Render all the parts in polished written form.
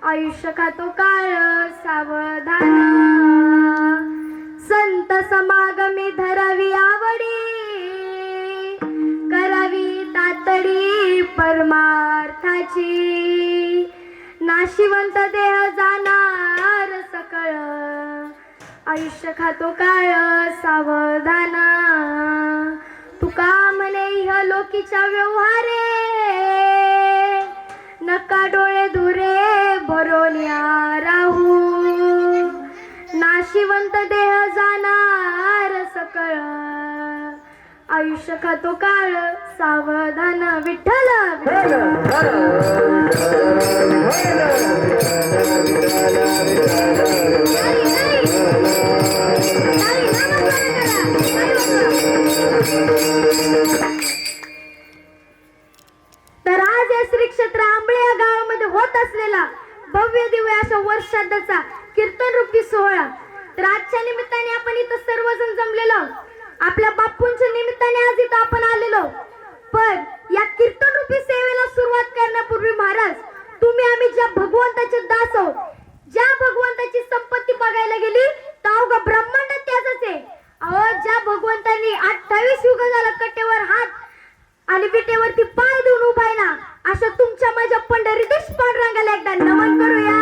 आयुष्य खातो काळ सावधान, संत समागमी धरावी आवडी, करावी तातडी परमार्थाची, नाशिवंत देह जाणार सकळ, आयुष्य खातो काळ सावधान, तुका म्हणे ह्या लोकीच्या व्यवहारे, नका डोळे धुरे भरोनिया राहू, नाशिवंत देह जाणार सकळ, आयुष्य खातो काळ सावधान. विठ्ठल तर आज या श्री क्षेत्र आंबळे या गावामध्ये होत असलेला भव्य दिव्य अशा वर्षांचा कीर्तन रूपी सोहळा, तर आजच्या निमित्ताने आपण इथं सर्वजण जमलेलो, आपल्या बापूंच्या निमित्ताने आज इथं आपण आलेलो. पण या कीर्तन रूपी सेवेला सुरुवात करण्यापूर्वी महाराज, तुम्ही आम्ही ज्या भगवंताचे दास आहोत, ज्या भगवंताची संपत्ती बघायला गेली तर अवघा ब्रह्मांड त्याचंच आहे. अहो, ज्या भगवंतांनी 28 युग झाला कट्टेवर हात आणि विटेवरती पाय देऊन उभायला, अशा तुमच्या माझ्या पंढरीदेश पांडुरंगाला एकदा नमन करूया.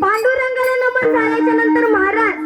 पांडुरंगाला नमन झाल्याच्या नंतर महाराज,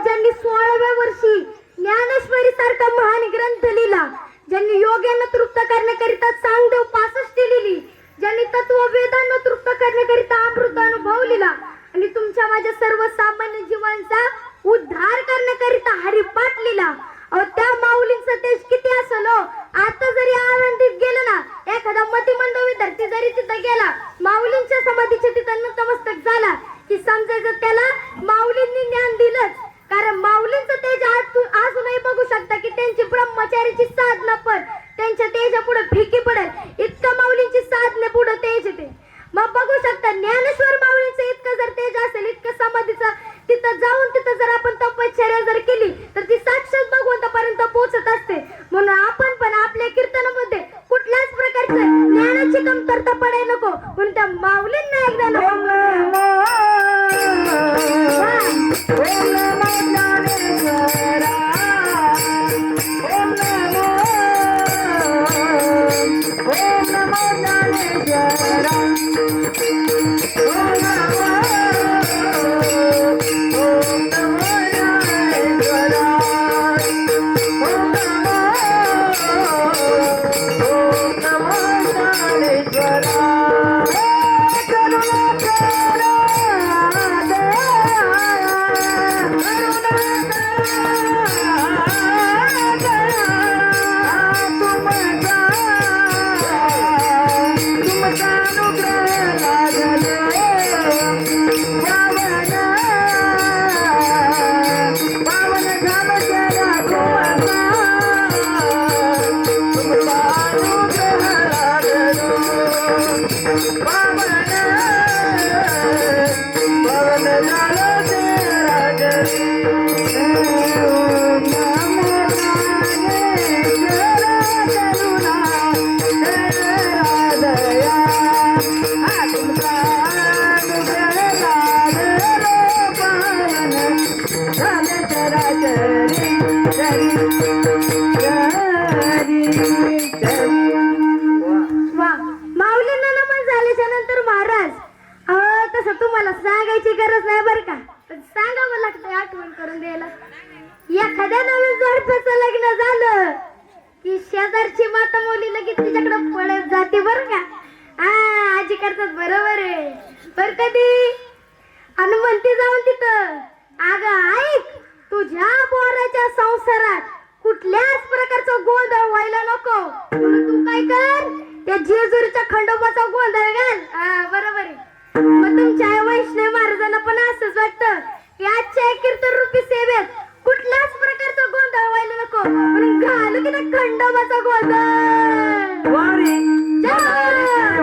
ज्यांनी 16व्या वर्षी ज्ञानेश्वरी सारखा महान ग्रंथ लिहिला, ज्यांनी योग्यांना तृप्त करण्याकरिता चांगदेव 65 लिहिली, ज्यांनी तत्व वेदांना तृप्त करण्याकरिता अमृत अनुभव लिहिला, आणि तुमच्या माझ्या सर्वसामान्य जीवांचा उद्धार करण्याकरिता हरिपाठ लिहिला, अहो त्या माऊलींचं तेज किती असेल हो. आता जरी आनंदीत गेलं ना, एखादा मतिमंद विद्यार्थी जरी तिथं गेला, माऊलींच्या समाधीच्या तिथं नतमस्तक झाला की समजायचं त्याला माऊलींनी ज्ञान दिलंच. कारण माऊलींचं तेज अजूनही बघू शकता की त्यांची ब्रह्मचारीची साधना पण त्यांच्या तेजा पुढे फिकी पडेल इतका माऊलींची साधने पुढे तेज येते. मग बघू शकता ज्ञानेश्वर माऊलींचं इतकं जर तेज असेल, इतकं समाधीचं, तिथं जाऊन तिथं जर आपण तपश्चर्या जर केली तर ती साक्षात भगवंतापर्यंत पोहोचत असते. म्हणून आपण पण आपल्या कीर्तनामध्ये कुठल्याच प्रकारचं ज्ञानाची कमतरता पडायला नको, म्हणून त्या माऊलींना एकदा माऊलींना नमन झाल्याच्या नंतर महाराज तसं तुम्हाला सांगायची गरज नाही बरं का, पण सांगावं लागतं आठवण करून द्यायला. एखाद्या नवीन जोडप्याचं लग्न झालं की शेजारची माता मुली लगेच तिच्याकडे पळत जाते बरं का. आजी करतात बरोबर आहे. बर कधी हनुमंती जाऊन तिथं, अगं ऐक, तुझ्या पोराच्या संसारात कुठल्याच प्रकारचा गोंधळ व्हायला नको, म्हणून तू काय कर, त्या जेजुरीच्या खंडोबाचा गोंधळ घाल. बरोबर आहे. मग तुमच्या वैष्णव महाराजांना पण असंच वाटतं की आजच्या कीर्तन रूपी सेवेत कुठल्याच प्रकारचा गोंधळ व्हायला नको, म्हणून घालू की त्या खंडोबाचा गोंधळ. वारी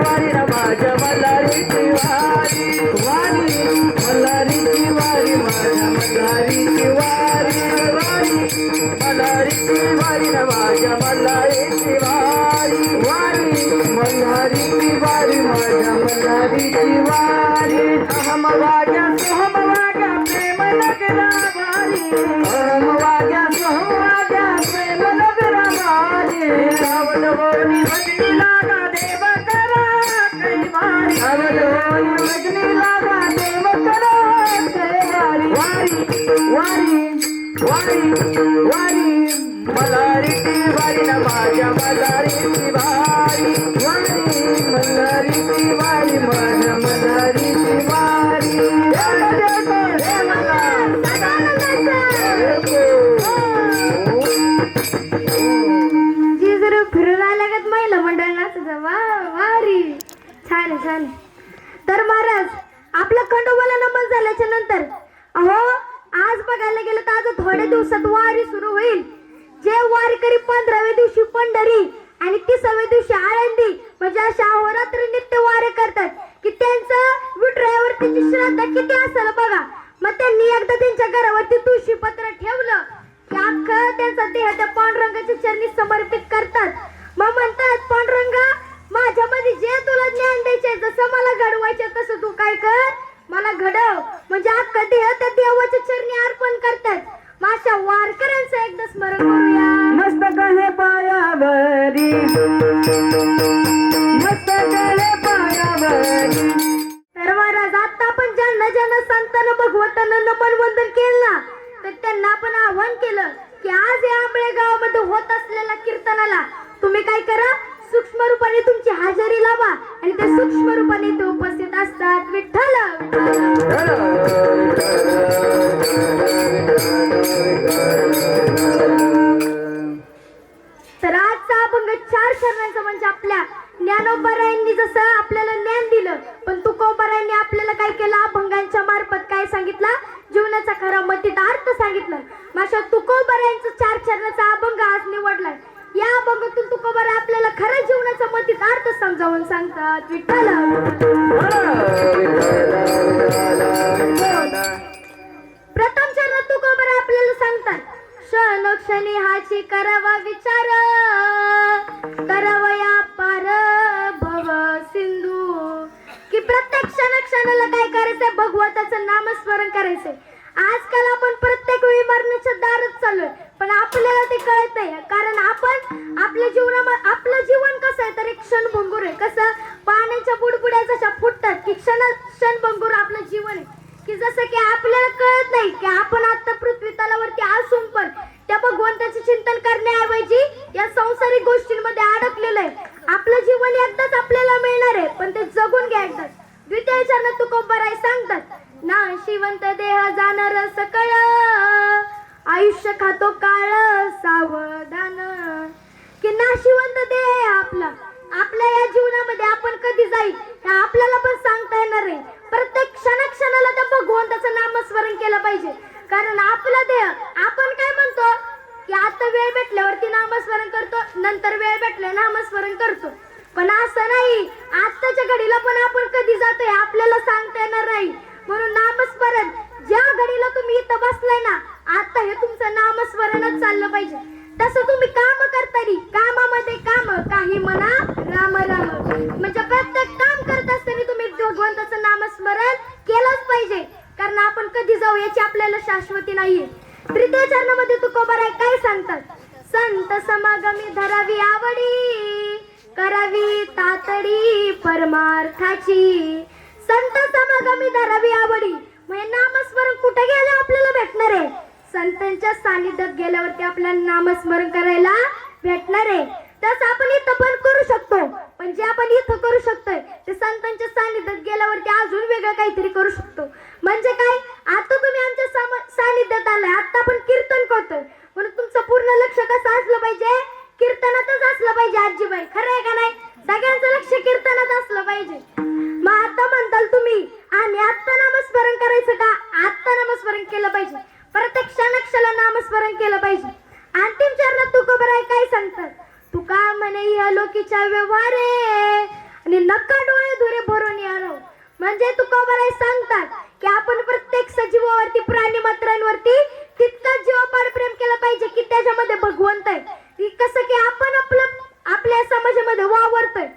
वारी माझ्या मल्हारीची वारी, वारी मल्हारीची वारी, माझ्या मल्हारीची वारी, वारी मल्हारीची वारी, माझ्या मल्हारीची वारी, वारी मल्हारीची वारी, माझ्या मल्हारीची वारी. अहम वाग्या सोहम वाग्या प्रेम नगरा वारी, अहम वाग्या सोहम वाग्या प्रेम नगरा वारी. रावण बोली भजनी लागा देव करा कैवारी, रावण बोली भजनी लागा देव करा कैवारी. वारी वारी वारी मल्हारीची वारी ना, माझ्या मल्हारीची वारी, वारी मल्हारीची वारी, माझ्या मल्हारीची वारी. जी जर फिरून आल्यागत महिला मंडळ नाचत वारी. छान आहे, छान आहे. तर महाराज आपल्या खंडोबाला नमन झाल्याच्या नंतर अहो आज बघायला गेलं तर आज थोड्या दिवसात वारी सुरू होईल. जे वारकरी 15व्या दिवशी पंढरी आणि 30व्या दिवशी आळंदी म्हणजे अशा अहोरात्र नित्य वारे करतात की त्यांचं विठुरायावरती श्रद्धा किती असेल बघा. मग त्यांनी एकदा त्यांच्या घरावरती तुळशी पत्र ठेवलं की अख्खं त्यांचा देह त्या पांडुरंगाच्या चरणी समर्पित करतात. मग म्हणतात, पांडुरंगा माझ्यामध्ये जे तुला ज्ञान द्यायचे, जसं मला घडवायचे तसं तू काय कर, मला घडव. म्हणजे अख्खा देह त्या देवाच्या चरणी अर्पण करतात. माझ्या वारकऱ्यांचं एकदा स्मरण करूया. मस्तक हे पायावरी, मस्तक हे पायावरी. तर महाराज आता आपण ज्यांना ज्यांना संतांना भगवंतांना नमन वंदन केलं ना, तर त्यांना आपण आव्हान केलं की आज या आंबळे गावामध्ये होत असलेल्या कीर्तनाला तुम्ही काय करा, सूक्ष्म रूपाने तुमची हजेरी लावा. आणि त्या सूक्ष्म रूपाने ते उपस्थित असतात. विठ्ठल विठ्ठल तर आजचा अभंग 4 चरणांचा म्हणजे आपल्या ज्ञानोबारायांनी जसं आपल्याला ज्ञान दिलं, पण तुकोबारायांनी आपल्याला काय केलं, अभंगांच्या मार्फत काय सांगितलं, जीवनाचा खरा मतीत अर्थ सांगितलं. माझ्या तुकोबारायांचा 4 चरणाचा अभंग आज निवडलाय. या अभंगातून तुकोबाराय आपल्याला खऱ्या जीवनाचा मतीत अर्थ समजावून सांगतात. विठ्ठल प्रथम चरणात तुकोबाराय आपल्याला सांगतात, क्षणोक्षणी हाची करावा विचार, करावया पार भव सिंधू. की प्रत्येक क्षणाला काय करायचंय, भगवंताचं नामस्मरण करायचंय. आजकाल आपण प्रत्येक वेळी मरणाच्या दारात चाललोय, पण आपल्याला ते कळत नाही. कारण आपण आपल्या जीवनामध्ये आपलं जीवन कसं आहे तर एक क्षणभंगूर आहे. कसं पाण्याच्या बुडबुड्या जशा फुटतात की क्षणभंगूर आपलं जीवन आहे. की जसं की आपल्याला कळत नाही की आपण आता पृथ्वी तलावरती असून पण त्या भगवंताचे चिंतन करण्याऐवजी या संसारिक गोष्टींमध्ये अडकलेलं आहे. आपलं जीवन एकदाच आपल्याला मिळणार आहे, पण ते जगून घ्या एकदाच. द्वितीय चरणात तुकोबाराय सांगतात, नाशिवंत देह जाणार सकळ, आयुष्य खातो काळ सावधान. की नाशिवंत देह आहे आपला, आपल्या या जीवनामध्ये आपण कधी जाईल हे आपल्याला पण सांगता येणार आहे. प्रत्येक क्षणाला त्या भगवंताचं नामस्मरण केलं पाहिजे. कारण आपला देह, आपण काय म्हणतो की आता वेळ भेटल्यावरती नामस्मरण करतो, नंतर वेळ भेटल्या नामस्मरण करतो, पण असं नाही. आत्ताच्या घडीला पण आपण कधी जातोय आपल्याला सांगता येणार नाही. म्हणून नामस्मरण, ज्या घडीला तुम्ही इथं बसलाय ना, आता हे तुमचं नामस्मरणच चाललं पाहिजे. तसं तुम्ही काम करताना कामामध्ये काम काही म्हणा राम राम, म्हणजे प्रत्येक काम करत असताना तुम्ही भगवंताचं नामस्मरण केलंच पाहिजे. कारण आपण कधी जाऊ याची आपल्याला शाश्वती नाहीये. तृतीय चरणामध्ये तुकोबाराय काय सांगतात, संत समागमी धरावी आवडी, करावी तातडी परमार्थाची. संत समागमी धरावी आवडी म्हणजे नामस्मरण कुठे गेलं आपल्याला भेटणार आहे, संतांच्या सानिध्यात गेल्यावरती आपल्याला नामस्मरण करायला भेटणार आहे. तसं आपण इथं पण करू शकतो, पण जे आपण इथं करू शकतोय ते संतांच्या सानिध्यात गेल्यावरती अजून वेगळं काहीतरी करू शकतो. म्हणजे काय, आता तुम्ही आमच्या सानिध्यात आलाय, आता आपण कीर्तन करतोय, म्हणून तुमचं पूर्ण लक्ष कसं असलं पाहिजे, कीर्तनातच असलं पाहिजे. आजीबाई खरं आहे का नाही, सगळ्यांचं लक्ष कीर्तनात असलं पाहिजे. मग आता म्हणताल तुम्ही आम्ही आत्ता नामस्मरण करायचं का, आत्ता नामस्मरण केलं पाहिजे. प्रत्येक क्षणाला नामस्मरण केलं पाहिजे. अंतिम चरणात तुकोबाराय काय सांगतात, तुका म्हणे या लोकीच्या व्यवहारे आणि नका डोळे धुरे भरून यारो. म्हणजे तुकोबाराय सांगतात की आपण प्रत्येक सजीवावरती प्राणी मात्रांवरती तितकाच जीवापाड प्रेम केलं पाहिजे की त्याच्यामध्ये भगवंत आहे. कसं की आपण आपल्या समाजामध्ये वावरतोय.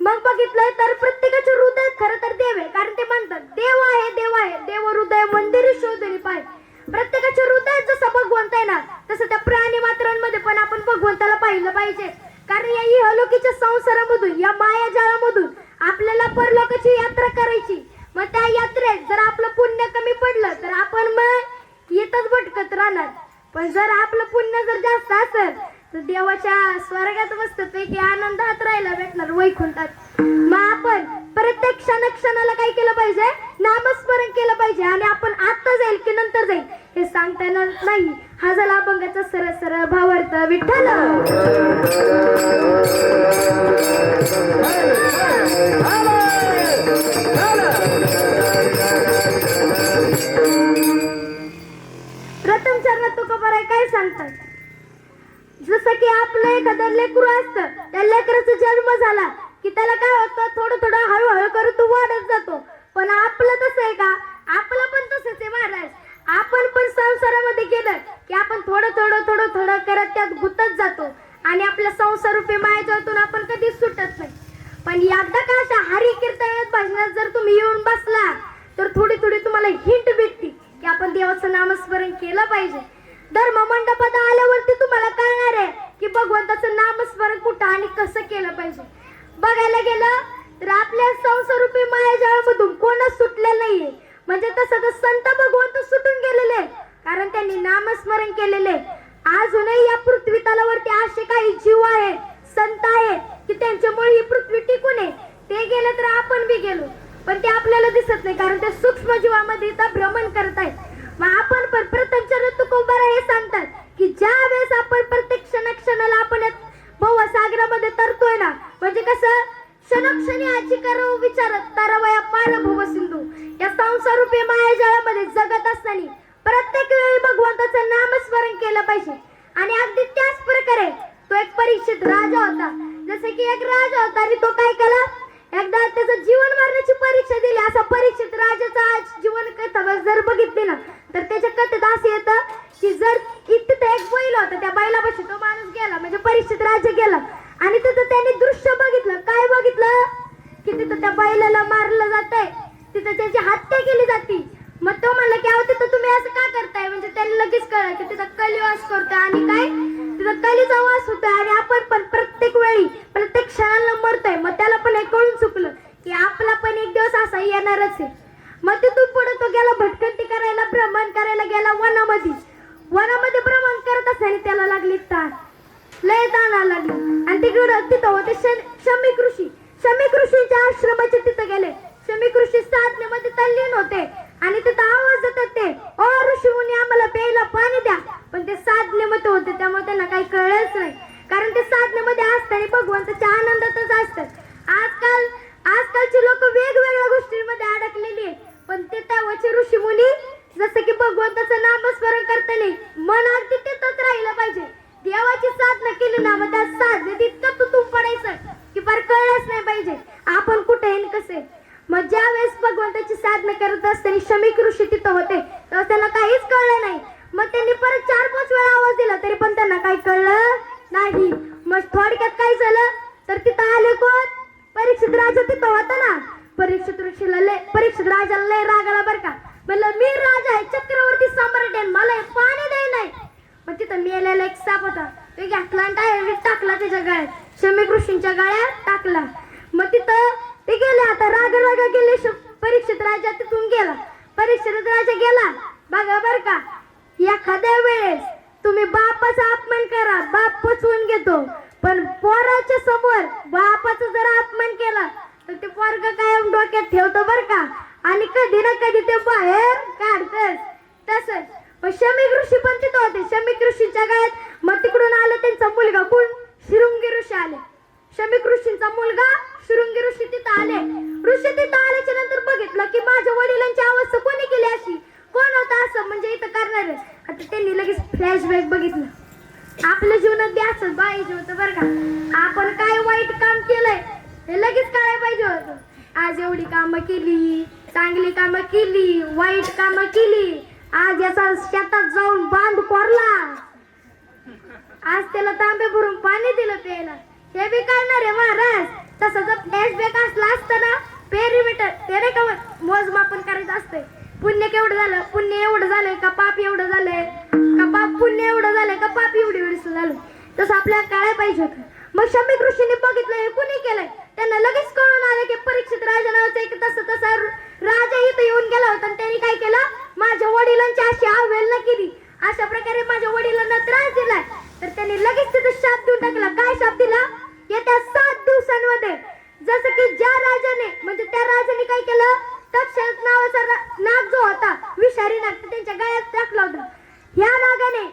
मग बघितलं तर प्रत्येकाच्या हृदयात खरं तर देव आहे. कारण ते म्हणतात देव आहे देव आहे, देव हृदय मंदिर शोधली पाय. प्रत्येकाच्या हृदयात जसं भगवंत आहे ना, तसं त्या प्राणी मात्रांमध्ये पण आपण भगवंताला पाहिलं पाहिजे. कारण या इहलोकीच्या संसारामधून, या मायाजाळामधून आपल्याला परलोकाची यात्रा करायची. मग त्या यात्रेत जर आपलं पुण्य कमी पडलं तर आपण मग येतच भटकत राहणार. पण जर आपलं पुण्य जर जास्त असेल तर देवाच्या स्वर्गात मस्तपैकी आनंदात राहायला भेटणार, वैकुंठात. मग आपण प्रत्येक क्षणाला काय केलं पाहिजे, नामस्मरण केलं पाहिजे. आणि आपण आता जाईल की नंतर जाईल हे सांगता येणार नाही. हा झाला अभंगाचा सरळ भावार्थ. विठ्ठल प्रथम चरणात तुकोबाराय काय सांगतात, जसं की आपलं एखादं लेकरू असतं, त्या लेकराचा जन्म झाला की त्याला काय होतं, थोडं हळूहळू करत तो वाढत जातो. पण आपलं तसं आहे का, आपलं पण तसंच आहे महाराज. आपण पण संसारामध्ये गेलं की आपण थोडं करत त्यात गुंतत जातो आणि आपल्या संसार रूपी मायाजाळातून आपण कधीच सुटत नाही. पण एकदा का अशा हरी कीर्तनात भजनात जर तुम्ही येऊन बसला तर थोडी तुम्हाला हिंट भेटते की आपण देवाचं नामस्मरण केलं पाहिजे. धर्म मंडपात आल्यावरती तुम्हाला कळणार आहे की भगवंताचं नामस्मरण कुठं आणि कसं केलं पाहिजे. बघायला गेलं तर आपल्या संसारूपी मायाजाळामधून कोणच सुटलेलं नाहीये. म्हणजे तसं तर संत भगवंत सुटून गेलेले, कारण त्यांनी नामस्मरण केलेले. अजूनही या पृथ्वी तलावरती असे काही जीव आहेत, संत आहेत की त्यांच्यामुळे ही पृथ्वी टिकून आहे. ते गेले तर आपण बी गेलो, पण ते आपल्याला दिसत नाही कारण ते सूक्ष्म जीवामध्ये इथं भ्रमण करत आहेत. मग आपण पण प्रथम चरणात तुकोबाराय हे सांगतात की ज्या वेळेस आपण प्रत्येक क्षणाला आपण होता. जसं की एक राजा होता आणि तो काय केला, एकदा त्याचं जीवन मरणाची परीक्षा दिली. असा परीक्षित राजाचा आज जीवन कथा जर बघितली ना तर त्याच्या कथेत असं येतं की जर तिथे एक बैल होता, त्या बैलापाशी तो माणूस गेला म्हणजे परीक्षित राजा गेला आणि तिथं त्यांनी दृश्य बघितलं. काय बघितलं की तिथं त्या बैलाला मारलं जातंय, तिथं त्याची हत्या केली जाते. मग तो म्हणला की अहो तिथं तुम्ही असं का करताय, म्हणजे त्यांनी लगेच कळलं की तिथं कलिवास करतोय आणि काय तिथं कलीचा वास होतोय आणि आपण पण प्रत्येक वेळी प्रत्येक क्षणाला मरतोय. मग त्याला पण हे कळून चुकलं की आपला पण एक दिवस असा येणारच आहे. मग तिथून पुढे तो गेला भटकंती करायला, भ्रमण करायला गेला वनामध्ये. वनामध्ये भ्रमण करत असताना त्याला लागली ताण, लय ताण लागली आणि तिथं होते शमीक ऋषी. शमीक ऋषीच्या आश्रमाचे तिथं गेले. शमीक ऋषी साधनेमध्ये तल्लीन होते आणि तिथं आवाज देतात ते, ओ ऋषी मुनी आम्हाला प्यायला पाणी द्या. पण ते साधनेमध्ये होते त्यामुळे त्यांना काही कळलंच नाही, कारण ते साधनेमध्ये असताना भगवंताच्या आनंदातच असतात. आजकालची लोक वेगवेगळ्या गोष्टींमध्ये अडकलेली आहे, पण ते त्यावेळचे ऋषी मुनी जसं की भगवंताचं नामस्मरण करताना मन अगदी तिथंच राहिलं पाहिजे. देवाची साधना केली ना मग त्या साधनेत इतकं तुटून पडायचं की फार कळलंच नाही पाहिजे आपण कुठे आहे कसे. मग ज्या वेळेस भगवंताची साधना करत असताना शमीक ऋषी तिथं होते तर त्यांना काहीच कळलं नाही. मग त्यांनी परत 4-5 वेळा आवाज दिला तरी पण त्यांना काही कळलं नाही. मग थोडक्यात काय झालं तर तिथं आले कोण, परीक्षित राजा तिथं होता ना. परीक्षित राजाला लय राग आला बरं का. म्हणलं मी राजा आहे, चक्रवर्ती सम्राट आहे, मला हे पाणी द्याय नाही. मग तिथं मेलेला एक साप होता, तो घेतला आणि डायरेक्ट टाकला त्याच्या गळ्यात, शमीक ऋषींच्या गळ्यात टाकला. मग तिथं ते गेले. आता राग गेले, परीक्षित राजा तिथून गेला. परीक्षित राजा गेला बघा बर का. एखाद्या वेळेस तुम्ही बापाचा अपमान करा, बाप पचवून घेतो, पण पोराच्या समोर बापाचा जर अपमान केला तर ते पोरग कायम डोक्यात ठेवतो बर का आणि कधी ना कधी ते बाहेर काढतच. तसंच शमीक ऋषी पण तिथं होते. शमीक ऋषीच्या गळ्यात मग तिकडून आलं त्यांचा मुलगा कोण, शृंगी ऋषी आले. शमीक ऋषींचा मुलगा शृंगी ऋषी तिथं आले. ऋषी तिथं आल्याच्या नंतर बघितलं की माझ्या वडिलांची अवस्था कोणी केली अशी, कोण होता असं म्हणजे इथं करणार. आता त्यांनी लगेच फ्लॅशबॅक बघितलं. आपल्या जीवनात बी असंच पाहिजे होतं बरं का. आपण काय वाईट काम केलंय हे लगेच कळायला पाहिजे होतं. आज एवढी कामं केली, चांगली कामं केली, वाईट कामं केली, आज याचा शेतात जाऊन बांध कोरला, आज त्याला तांबे भरून पाणी दिलं प्यायला, हे बी कळणार आहे महाराज. तसं जर फ्लॅशबॅक असला असताना पेरीमीटर ते नाही का मोजमापन करायचं असतंय. पुण्य केवढं झालं, पुण्य एवढं झालंय का पाप एवढं झालंय का पाप पुण्य एवढं झालंय का पाप एवढं झालं, तसं आपल्याला कळायला पाहिजे होतं. मग शमीक ऋषीने बघितलं हे कुणी केलंय. त्यांना लगेच कळून आलं की परीक्षित राजा नावाचा एक तसा राजा इथं येऊन गेला होता आणि त्यांनी काय केलं, माझ्या वडिलांची अशी अवहेलना केली, अशा प्रकारे माझ्या वडिलांना त्रास दिलाय. तर त्यांनी लगेच तिथं शाप देऊन टाकला. काय शाप दिला, येत्या 7 दिवसांमध्ये जसं की ज्या राजाने म्हणजे त्या राजाने काय केलं, तक्षक नावाचा नाग जो होता विषारी नाग त्यांच्या गळ्यात टाकला होता. ह्या नागाने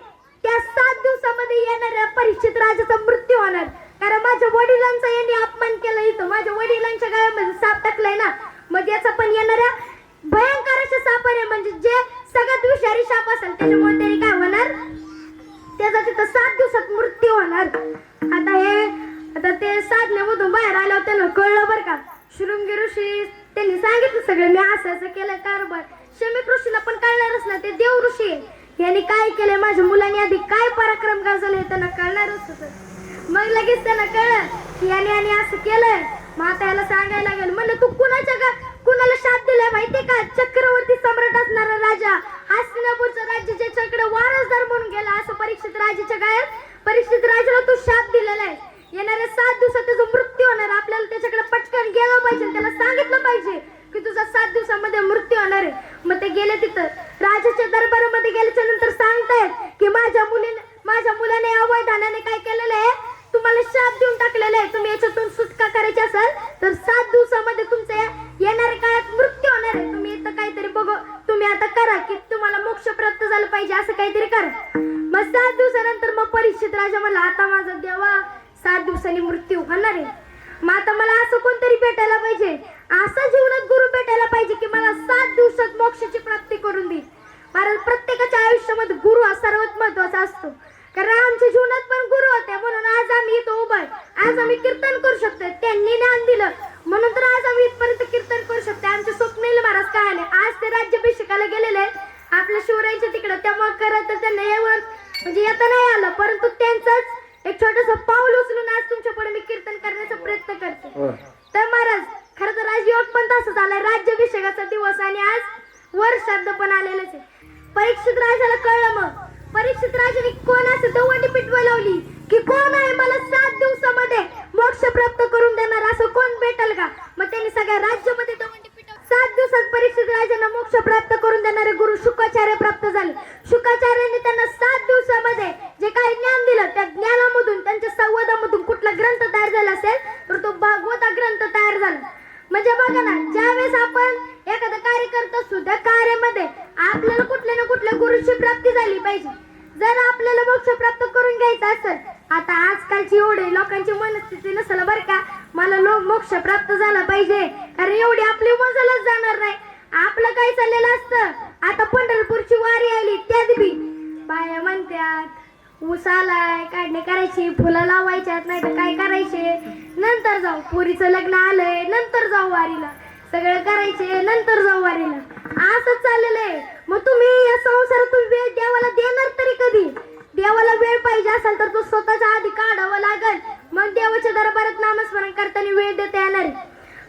त्या 7 दिवसामध्ये येणाऱ्या परीक्षित राजाचा मृत्यू होणार, कारण माझ्या वडिलांचा यांनी अपमान केला. इथं माझ्या वडिलांच्या गळ्यामध्ये साप टाकलाय ना, मग याचा पण येणाऱ्या भयंकर अशा सापाने म्हणजे जे सगळ्यात विषारी साप असेल त्याच्यामुळे त्यांनी काय होणार, त्याचा तिथं 7 दिवसात मृत्यू होणार. आता ते साधनेमधून बाहेर आल्यावर त्यांना कळलं बरं का. शृंगी ऋषी त्यांनी सांगितलं सगळं मी असं केलं कारभार. शमीक ऋषीला पण कळणारच ना, ते देव ऋषी यांनी काय केलंय, माझ्या मुलांनी आधी काय पराक्रम गाजवले त्यांना कळणारच होतं. मग लगेच त्यांना कळलं की याने असं केलंय. मग आता याला सांगायला लागेल. म्हणलं तू कुणाला शाप दिलाय माहितीये का, चक्रवर्ती सम्राट असणारा राजा, हस्तिनापूरचं राज्य ज्याच्याकडे वारसदार म्हणून गेला असं परीक्षित राजाच्या गळ्यात परीक्षित राजाला तू शाप दिलेला आहे. येणाऱ्या 7 दिवसात त्याचा मृत्यू होणार. आपल्याला त्याच्याकडे पटकन गेलं पाहिजे, त्याला सांगितलं पाहिजे की तुझा 7 दिवसामध्ये मृत्यू होणार आहे. मग ते गेले तिथं राजाच्या दरबारामध्ये गेल्याच्या नंतर सांगतायत की माझ्या मुलाने अवैधानाने काय केलेलं आहे, तुम्हाला शाप देऊन टाकलेला आहे. तुम्ही याच्यातून सुटका करायची असेल तर 7 दिवसामध्ये तुमच्या येणाऱ्या काळात मृत्यू होणार आहे. तुम्ही इथं काहीतरी बघू, तुम्ही आता करा की तुम्हाला मोक्ष प्राप्त झालं पाहिजे असं काहीतरी करा. मग 7 दिवसानंतर मग परीक्षित राजा म्हणला आता माझा देवा 7 दिवसांनी मृत्यू होणार आहे. मग आता मला असं कोणतरी भेटायला पाहिजे, असा जीवनात गुरु भेटायला पाहिजे की मला 7 दिवसात मोक्षाची प्राप्ती करून देईल. कारण प्रत्येकाच्या आयुष्यामध्ये गुरु हा सर्वात महत्वाचा असतो. कारण आमच्या जीवनात पण गुरु होते म्हणून आज आम्ही इथं उभं आहे. आज आम्ही कीर्तन करू शकतो. त्यांनी ज्ञान दिलं म्हणून तर आज आम्ही इथपर्यंत कीर्तन करू शकतो. आमचे स्वप्नील महाराज काय आले, आज ते राज्याभिषेकाला गेलेले आपल्या शिवरायांच्या तिकडे. त्यामुळे खरं तर त्यांना यावर म्हणजे येता नाही आलं, परंतु त्यांचंच एक छोटस पाऊल उचलून आज तुमच्या पुढे मी कीर्तन करण्याचा प्रयत्न करते. तर महाराज खरं तर आज योग पण तसंच आलाय, राज्याभिषेकाचा दिवस आणि आज वर श्राद्ध पण आलेलंच आहे. परीक्षित राजाला कळलं. मग परीक्षित राजाने कोण असं दवंडी पिटवा लावली की कोण आहे मला 7 दिवसामध्ये मोक्ष प्राप्त करून देणार असं कोण भेटल का. मग त्यांनी सगळ्या राज्यामध्ये दवंडी पिटव 7 दिवसात परीक्षित राजांना मोक्ष प्राप्त करून देणारे गुरु शुकाचार्य प्राप्त झाले. शुकाचार्यांनी त्यांना 7 दिवसामध्ये जे काही ज्ञान दिलं त्या ज्ञानामधून त्यांच्या संवादामधून कुठला ग्रंथ तयार झाला असेल तर तो भागवता ग्रंथ तयार झाला. म्हणजे बघा ना, ज्यावेळेस आपण एखादं कार्य करत असतो त्या कार्यामध्ये आपल्याला कुठल्या ना कुठल्या गुरुची प्राप्ती झाली पाहिजे. जर आपल्याला मोक्ष प्राप्त करून घ्यायचा असेल, आता आजकालची एवढे लोकांची मनस्थिती नसेल बरं का, मला मोक्ष प्राप्त झाला पाहिजे कारण एवढी आपली मजालच जाणार नाही. आपलं काय चाललेलं असतं, आता पंढरपूरची वारी आली त्यात बी बाया म्हणतात ऊस आलाय, काढणी करायची, फुलं लावायच्यात, नाही तर काय करायचे, नंतर जाऊ, पुरीचं लग्न आलंय नंतर जाऊ वारीला, सगळं करायचे नंतर जाऊ वारीला, असंच चाललेलं आहे. मग तुम्ही या संसारातून वेळ देवाला देणार तरी कधी. देवाला वेळ पाहिजे असेल तर तो स्वतःच्या आधी काढावा लागेल, मग देवाच्या दरबारात नामस्मरण करताना वेळ देता येणार.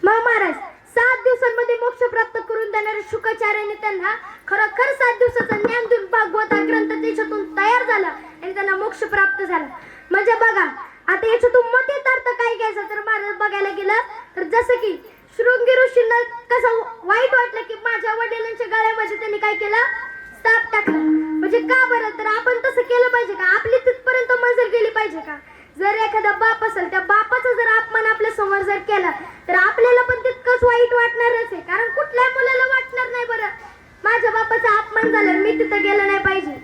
मग महाराज 7 दिवसांमध्ये मोक्ष प्राप्त करून देणारे शुकाचार्याने त्यांना खरोखर 7 दिवसाचं ज्ञान देऊन भागवता ग्रंथ त्याच्यातून तयार झाला आणि त्यांना मोक्ष प्राप्त झाला. म्हणजे बघा आता याच्यातून मत येतात काय घ्यायचं तर महाराज बघायला गेलं तर जसं की शृंगी ऋषींना कसं वाईट वाटलं की माझ्या वडिलांच्या गळ्यामध्ये त्यांनी काय केलं, साप टाकला. म्हणजे का बरं, तर आपण तसं केलं पाहिजे का, आपली तिथपर्यंत मजल गेली पाहिजे का. जर एखादा बाप असेल त्या बापाचा जर अपमान आपल्या समोर जर केला तर आपल्याला पण तितकंच वाईट वाटणारच आहे. कारण कुठल्या मुलाला वाटणार नाही बरं माझ्या बापाचा अपमान झाला मी तिथं गेलं नाही पाहिजे.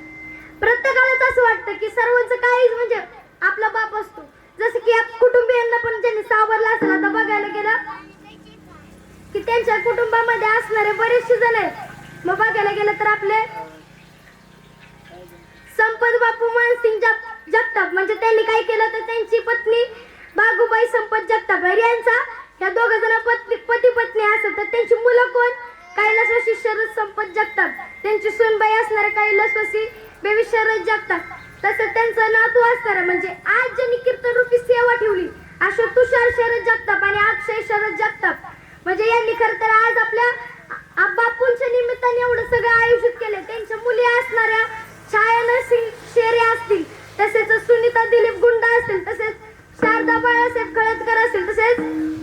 प्रत्येकालाच असं वाटतं की सर्वांचं काही म्हणजे आपला बाप असतो. जसं की कुटुंबियांना पण ज्यांनी सावरला असेल, आता बघायला गेलं की त्यांच्या कुटुंबामध्ये असणारे बरेचसे जण आहेत. मग बघायला गेलं तर आपले संपत बापू मानसिंग जगताप म्हणजे त्यांनी काय केलं तर त्यांची पत्नी बागुबाई संपत जगताप यांचा या दोघं जण पती पत्नी असत तर त्यांची मुलं कोण, कैलासवासी शरद संपत जगताप, त्यांची सूनबाई असणारे कैलासवासी बेबी शरद जगताप, तसं त्यांचं नातू असणार म्हणजे आज ज्यांनी कीर्तन रूपी सेवा ठेवली अशा तुषार शरद जगताप आणि अक्षय शरद जगताप. म्हणजे यांनी खरं तर आज आपल्या बापूंच्या निमित्ताने एवढं सगळं आयोजित केले. त्यांच्या मुली असणाऱ्या छाया नरसिंग शेरे असतील, तसेच सुनीता दिलीप गुंडा असतील, तसेच शारदा बाळासाहेब खळदकर असतील, तसेच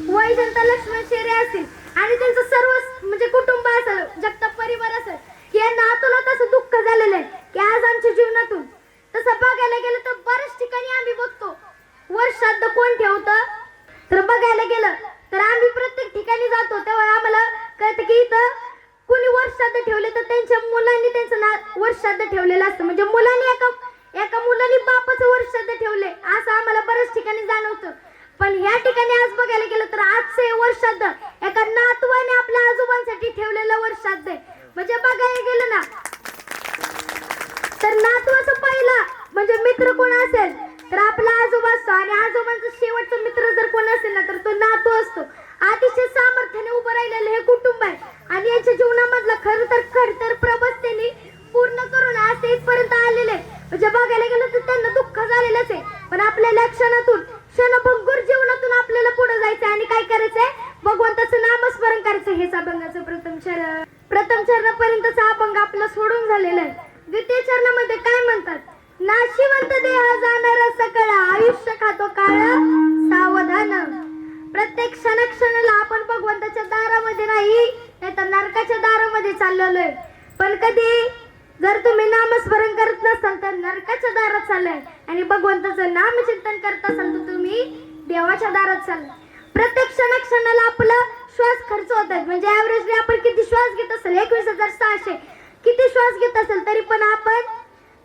वैजंता लक्ष्मण शेरे असतील आणि त्यांचं सर्व म्हणजे कुटुंब असेल, जगताप परिवार असेल. यांना आतोनात असं दुःख झालेलं आहे की आज आमच्या जीवनातून तसं बघायला गेलं तर बऱ्याच ठिकाणी आम्ही बघतो वर्षात कोण ठेवतं. तर बघायला गेलं तर आम्ही प्रत्येक ठिकाणी जातो तेव्हा आम्हाला कळतं की इथं कोणी वर्षात ठेवले तर त्यांच्या मुलांनी त्यांचं वर्षात ठेवलेलं असतं. म्हणजे मुलांनी एका मुलांनी बापाचं वर्षात ठेवले असं आम्हाला बऱ्याच ठिकाणी जाणवतं. पण ह्या ठिकाणी आज बघायला गेलं तर आजचे वर्षात एका नातवाने आपल्या आजोबांसाठी ठेवलेलं वर्षात. म्हणजे बघायला गेलं ना तर नातवाचं पहिला म्हणजे मित्र कोण असेल तर आपला आजोबा असतो आणि आजोबांचा शेवटचा मित्र जर कोण असेल ना तर तो नातू असतो. अतिशय सामर्थ्याने उभं राहिलेलं हे कुटुंब आहे आणि यांच्या जीवनामधला खरं तर खडतर प्रवास त्यांनी पूर्ण करून आज ते इथपर्यंत आलेले. म्हणजे बघायला गेलं तर त्यांना दुःख झालेलंच आहे, पण आपल्या क्षणातून क्षणभंगुर जीवनातून आपल्याला पुढे जायचं आणि काय करायचंय, भगवंताचं नामस्मरण करायचं. हेच अभंगाचं प्रथम चरणापर्यंतचा अभंग आपला सोडून झालेला आहे. द्वितीय चरणामध्ये काय म्हणतात, नाशिवंत देह जाणार सकळ आयुष्य खातो काळ सावधान. प्रत्येक क्षणाला आपण भगवंताच्या दारामध्ये नाही तर नरकाच्या दारामध्ये चाललेलो आहे. पण कधी जर तुम्ही नामस्मरण करत नसाल तर नरकाच्या दारात चाललाय आणि भगवंताचं नामचिंतन करत असाल तर तुम्ही देवाच्या दारात चाललाय. प्रत्येक क्षणाला आपला श्वास खर्च होतात. म्हणजे ऍव्हरेजली आपण किती श्वास घेत असेल 21,600 किती श्वास घेत असेल तरी पण आपण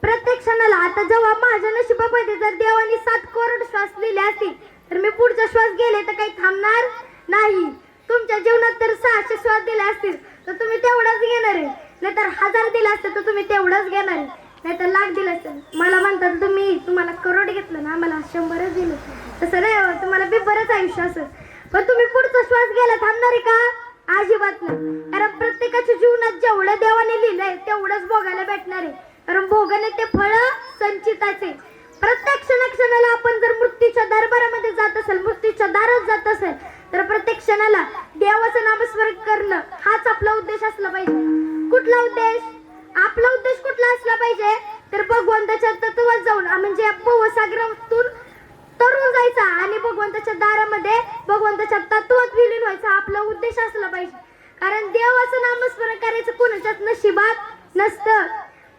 प्रत्येक क्षणाला आता जेव्हा माझ्या नशिबामध्ये जर देवाने 7 करोड श्वास दिले असतील तर मी पुढचा श्वास गेले तर काही थांबणार नाही. तुमच्या जीवनात तर 600 श्वास दिले असतील तर तुम्ही तेवढाच घेणार आहे, नाहीतर 1000 दिला असतं तर तुम्ही तेवढाच घेणार आहे. नाही तर लाख दिलं असतं. मला म्हणतात तुम्हाला करोड घेतलं ना, आम्हाला 100च दिलं. तसं नाही हो, तुम्हाला बरंच आयुष्य असं. पण तुम्ही पुढचा श्वास घ्यायला थांबणार आहे का? अजिबात नाही. कारण प्रत्येकाच्या जीवनात जेवढं देवाने लिहिलंय तेवढंच भोगायला भेटणार आहे. कारण भोगणे ते फळ संचिताचे. प्रत्येक क्षणाला आपण जर मृत्यूच्या दरबारामध्ये जात असेल, मृत्यूच्या दारात जात असेल, तर प्रत्येक क्षणाला देवाचं नामस्मरण करणं हाच आपला उद्देश असला पाहिजे. कुठला उद्देश? आपला उद्देश कुठला असला पाहिजे? तर भगवंताच्या तत्वात जाऊन म्हणजे भवसागरातून तरुण जायचा आणि भगवंताच्या दारामध्ये भगवंताच्या तत्वात विलीन व्हायचा आपला उद्देश असला पाहिजे. कारण देवाचं नामस्मरण करायचं कोणाच्याच नशिबात नसतं.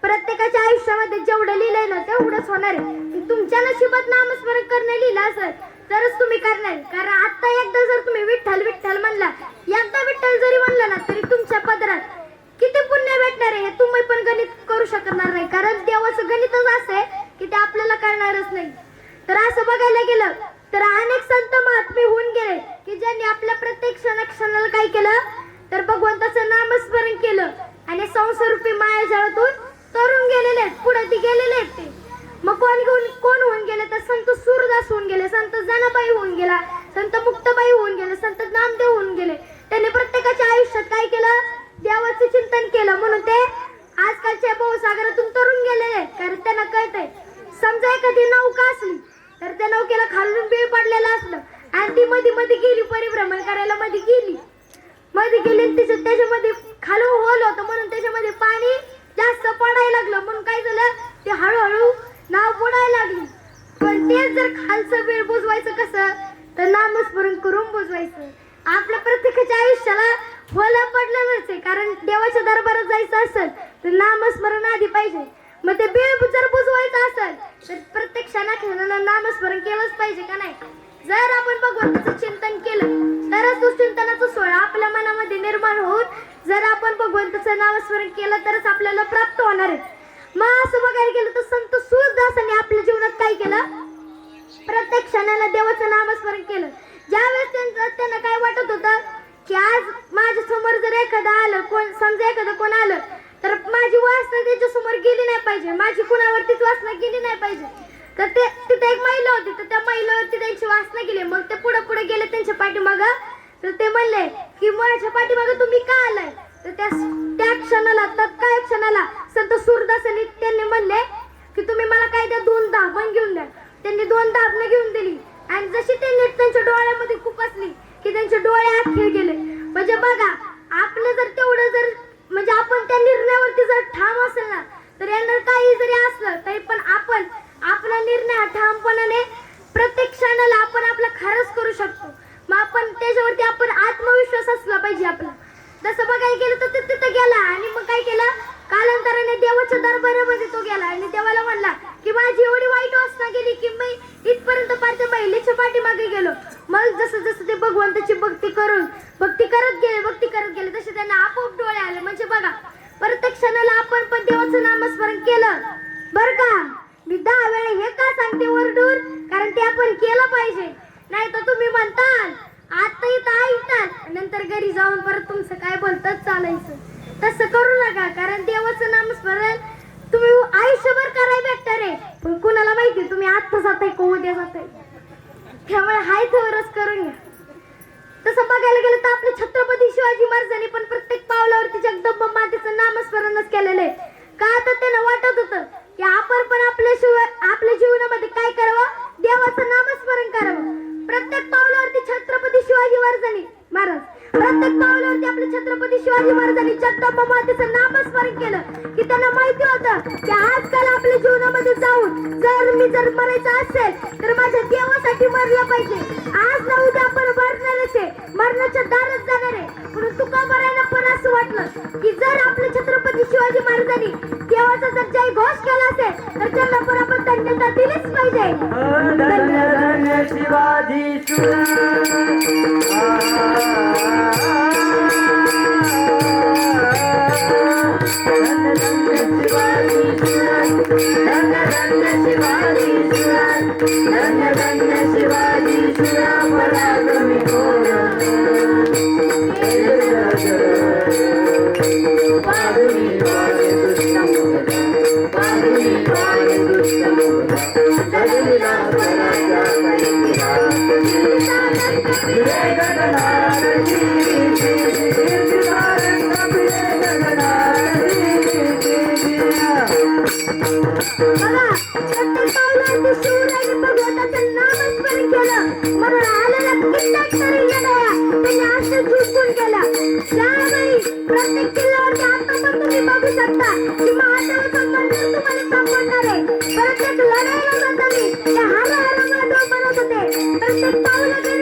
प्रत्येकाच्या आयुष्यामध्ये जेवढं लिहिलंय ना तेवढंच होणार आहे. तुमच्या नशिबात नामस्मरण करणं लिहिलं असेल तरच तुम्ही करणार. कारण आता एकदा जर तुम्ही विठ्ठल विठ्ठल म्हणला, एकदा विठ्ठल जरी म्हणलं ना तरी तुमच्या पदरात किती पुण्य भेटणार आहे हे तुम्ही पण गणित करू शकणार नाही. कारण देवाचं गणितच असं आहे की ते आपल्याला करणारच नाही. तर असं बघायला गेलं तर अनेक संत महात्मे होऊन गेले की ज्यांनी आपल्या प्रत्येक क्षणाला काय केलं तर भगवंताचं नामस्मरण केलं आणि संसारूपी मायाजाळातून तरुण गेलेले आहेत, पुढे ती गेलेले आहेत ते. मग कोण होऊन गेले तर संत सूरदास होऊन गेले, संत जनाबाई होऊन गेला, संत मुक्ताबाई होऊन गेले, संत नामदेव होऊन गेले. त्यांनी प्रत्येकाच्या आयुष्यात काय केलं? देवाचं चिंतन केलं. म्हणून ते आजकालच्या भवसागरातून तरुण गेलेले आहेत. कारण त्यांना कळतंय समजा एखादी नौका असली तर त्या नौकेला खालून बीळ पडलेलं असलं आणि ती मध्ये गेली, परिभ्रमण करायला मध्ये गेली त्याच्यामध्ये खालून होल होतं म्हणून त्याच्यामध्ये पाणी जास्त पडायला लागलं. म्हणून काय झालं ते हळूहळू नाव बुडायला लागली. पण तेच जर खालचं बीळ बुजवायचं कसं तर नामस्मरण करून बुजवायचं. आपल्या प्रत्येकाच्या आयुष्याला होला पडलेलंच आहे. कारण देवाच्या दरबारात जायचं असेल तर नामस्मरण आधी पाहिजे. मग ते बीळ जर बुजवायचं असेल तर प्रत्येक क्षणाला नामस्मरण केलंच पाहिजे का नाही? जर आपण भगवंताचं चिंतन केलं तरच तो चिंतनाचा सोहळा आपल्या मनामध्ये निर्माण होऊन जर आपण भगवंताचं नामस्मरण केलं तरच आपल्याला प्राप्त होणार आहे. मग असं बघायला गेलं तर संत सूरदासांनी आपल्या जीवनात काय केलं? प्रत्येक क्षणाला देवाचं नामस्मरण केलं. ज्यावेळेस त्यांना काय वाटत होतं की आज माझ्या समोर जर एखादं आलं, समजा एखादं कोण आलं तर माझी वासना त्याच्या समोर गेली नाही पाहिजे, माझी कुणावरतीच वासना गेली नाही पाहिजे. तर ते तिथे एक महिला होती तर त्या महिलेवरती त्यांची वासना गेली. मग ते पुढे गेले त्यांच्या पाठीमागं. तर ते म्हणले की माझ्या पाठीमागं तुम्ही का आलाय? तर त्या क्षणाला तत्काळ क्षणाला संत सूरदासांनी त्यांनी म्हणले की तुम्ही मला काय द्या, 2 दाभण घेऊन द्या. त्यांनी 2 दाभणं घेऊन दिली आणि जशी त्यांनी त्यांच्या डोळ्यामध्ये खुपसली की त्यांचे डोळे आखे गेले. म्हणजे बघा आपलं जर तेवढं जर म्हणजे आपण त्या निर्णयावरती जर ठाम असेल ना तर यांना काही जरी असलं तरी पण आपण आपला निर्णय ठामपणाने प्रत्येक क्षणाला आपण आपला खरंच करू शकतो. मग आपण त्याच्यावरती आपण आत्मविश्वास असला पाहिजे आपला. जसं बघायला गेलं तर तिथं गेला आणि मग काय केलं? कालांतराने देवाच्या दरबारामध्ये तो गेला आणि देवाला म्हणला की माझी एवढी वाईट वासना गेली की मी इथपर्यंत पार त्या महिलेच्या पाठीमागे गेलो. मग जसं ते भगवंताची भक्ती करत गेले तसे त्यांना आपोआप डोळे आले. म्हणजे बघा प्रत्येक क्षणाला आपण पण देवाचं नामस्मरण केलं बरं का. मी 10 वेळा हे का सांगते वरडून? कारण ते आपण केलं पाहिजे. नाही तर तुम्ही म्हणताल आता इथं ऐकतात नंतर घरी जाऊन परत तुमचं काय बोलतात चालायचं. तसं करू नका. कारण देवाचं नामस्मरण तुम्ही आयुष्यभर करायला भेटणार आहे. पण कुणाला माहिती तुम्ही आत्ता जाताय का उद्या जाताय. त्यामुळे हाय थोरच करून घ्या. तसं बघायला गेलं तर आपले छत्रपती शिवाजी महाराजांनी पण प्रत्येक पावलावरती जगदंबा मातेचं नामस्मरणच केलेलं आहे. का तर त्यांना वाटत होतं की आपण पण आपल्या जीवनामध्ये काय करावं? देवाचं नामस्मरण करावं. प्रत्येक पावलावरती छत्रपती शिवाजी महाराजांनी आपल्या छत्रपती शिवाजी महाराजांनी जगदंबा मातेचं नामस्मरण केलं की त्यांना माहिती होतं की आजकाल आपल्या जीवनामध्ये जाऊन जर मरायचं असेल तर माझ्या देवासाठी मरलं पाहिजे. आज ना उद्या आपण मरणारच आहे, मरणाच्या दारात जाणार आहे. म्हणून तुकारामांना पण असं वाटलं की जर आपले छत्रपती शिवाजी महाराजांनी देवाचा जर जय घोष केला असेल तर त्यांना पण आपण धन्यता दिलीच पाहिजे. धन्य शिवाजी शिवाजी भिडे गगनाची कीर्तिधारक भिडे गगनाची बघा प्रत्येक पावलावरती शिवरायांनी भगवंताचं नामस्मरण केलं म्हणून आलेला कित्येक तरी येणाऱ्या त्यांनी असं झुकून केलं. त्यावेळी प्रत्येक किल्ल्यावरती आता पण तुम्ही बघू शकता की महादेवाचं मंदिर तुम्हाला सापडणार आहे. प्रत्येक लढाईला जाताना ते हर हर महादेव म्हणत होते. प्रत्येक पावलावरती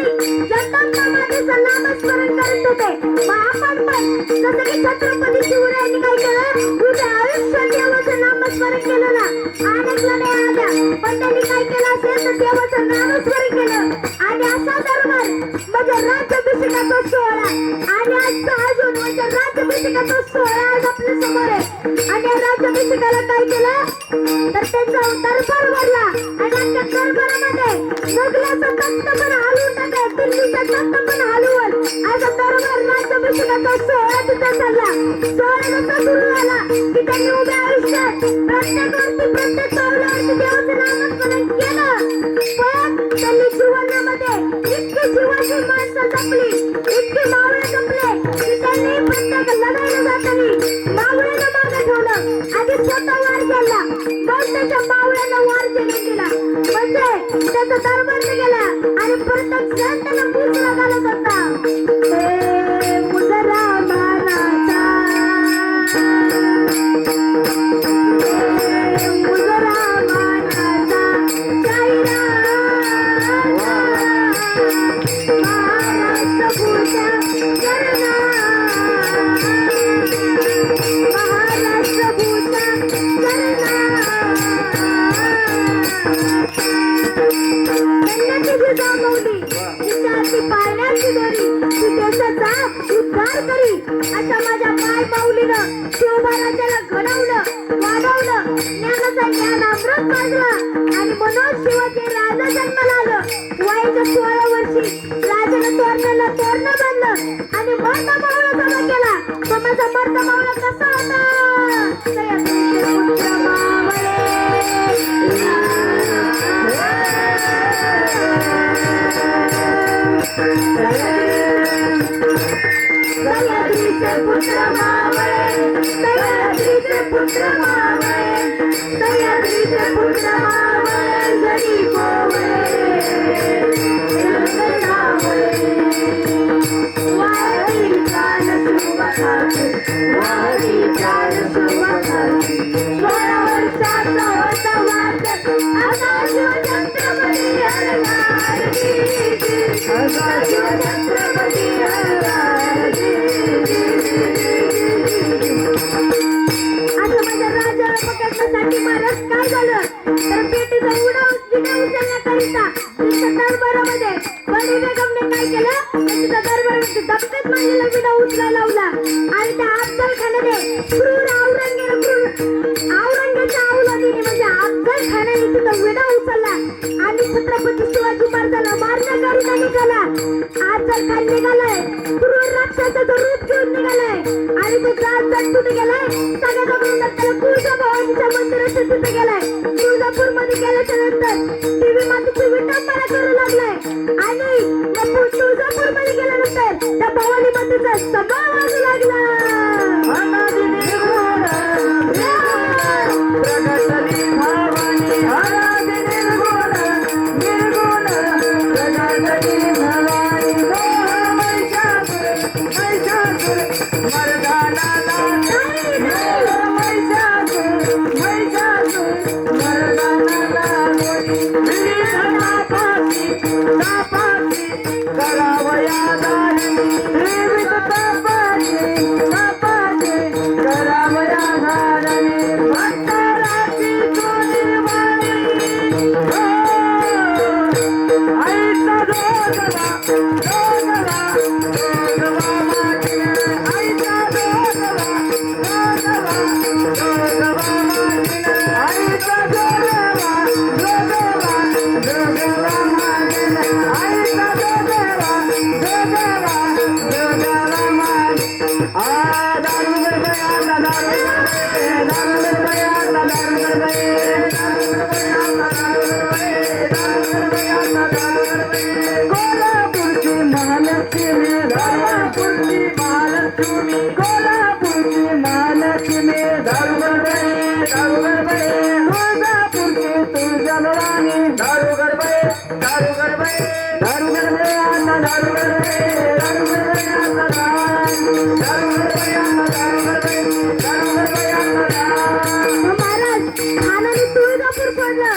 जगदंबा मातेचं नामस्मरण करत होते. मग आपण पण जसं की छत्रपती शिवरायांनी काय केलं उद्या आयुष्यात देवाचं नामस्मरण केलं ना. अनेक लढाई आल्या पण त्यांनी काय केलं असेल तर देवाचं नामस्मरण केलं आणि असा दरबार म्हणजे राज्याभिषेकाचा सोहळा आणि आजचा अजून म्हणजे राज्याभिषेकाचा सोहळा आज आपल्या समोर आहे. आणि या राज्याभिषेकाला काय केलं तर त्यांचा दरबार भरला आणि आजच्या दरबारामध्ये मोगलाचं तख्त पण हलवून टाकलं, दिल्लीचं तख्त पण हलवून असा दरबार राज्याभिषेकाचा सोहळा तिथं चालला. सोहळा जसा सुरू झाला की त्यांनी उभ्या आयुष्यात प्रत्येक पावलावरती देवाचं नामस्मरण केलं. पण त्यांनी जीवनामध्ये इतकी जीवाची माणसं जपली, इतकी मावळे जपले की त्यांनी प्रत्येक लढाईला जाताना मावळ्याला मागे ठेवलं. आधी स्वतः वार केला मग त्याच्या मावळ्याला वार केला दिला म्हणजे त्याचा दरबार गेला आणि प्रत्येक जण त्याला मुजरा घालत होता. हे मुजरा मानाचा अशा माझ्या पाय पावलीनं शिवबाराजाला घडवलं, वाढवलं, ज्ञानाचा ज्ञान अमृत माजलं आणि म्हणून शिवाजी राजा जन्माला आलं. वयाच्या 16 वर्षी राजानं तोरणाला तोरणं बांधलं आणि मर्द मावळा जमा केला. तो माझा मर्द मावळा कसा होता? सह्याद्रीचे पुत्र मावळे, सह्याद्रीचे पुत्र मावळे, सह्याद्रीचे पुत्र मावळे, सह्याद्रीचे पुत्र मावळे, जरी गोवळे वारी प्राण सुबखाती, वारी प्राण सुबखाती. 16 वर्षाचा होता वाचक आता शिवछत्रपती हरणारजी, आता शिवछत्रपती हरणारजी. असं माझ्या राजाला पकडण्यासाठी महाराज काय झालं तर पेटीचा विडा उचलण्याकरिता तिच्या दरबारामध्ये बडी बेगमने काय केलं तर तिच्या दरबारामध्ये धपकेत मारलेला विडा उचलायला लावला आणि त्या अफजल खानाने क्रूर औरंगजेबाच्या औलादीने म्हणजे अफजल खानाने तिचा विडा उचलला आणि छत्रपती शिवाजी महाराजांना मारण्याकरिता निघाला. अफजल खान निघालाय क्रूर राक्षसाचं रूप घेऊन निघालाय आणि तो कुठे गेलाय सगळ्यात अगोदर त्याला तुळजाभवानीच्या मंदिराच्या तिथे गेलाय. तुळजापूर मध्ये गेल्याच्या नंतर देवी मातेची विटंबना करू लागलाय आणि तुळजापूर मध्ये गेल्यानंतर त्या भवानी मातेचा सभा वाजू लागला. प्रगटली भवानी आराधने निर्गुण निर्गुण, प्रगटली भवानी महिषासुर महिषासुर मर्दाना महिषासुर महिषासुर मर्दाना तापासी तापासी करावया धारणी त्रिविध तापासी तापासी करावया धारणी भक्ताराची तो निर्वाणी आईचा दोगला दोगला दोगला मागे आईचा दोगला दोगला दोगला मागे आईचा दोगला दोगला दोगला मागे आईचा दोगला दोगला दोगला मागे. दारू गया दारू कोल्हापूरची महालक्ष्मी कोल्हापूरची महालक्ष्मी दारुगड बाई तुळजापूरची तुळजाभवानी दारुगड बाई आता दारुगड बाई आता महाराज खानाने तुळजापूर सोडलं.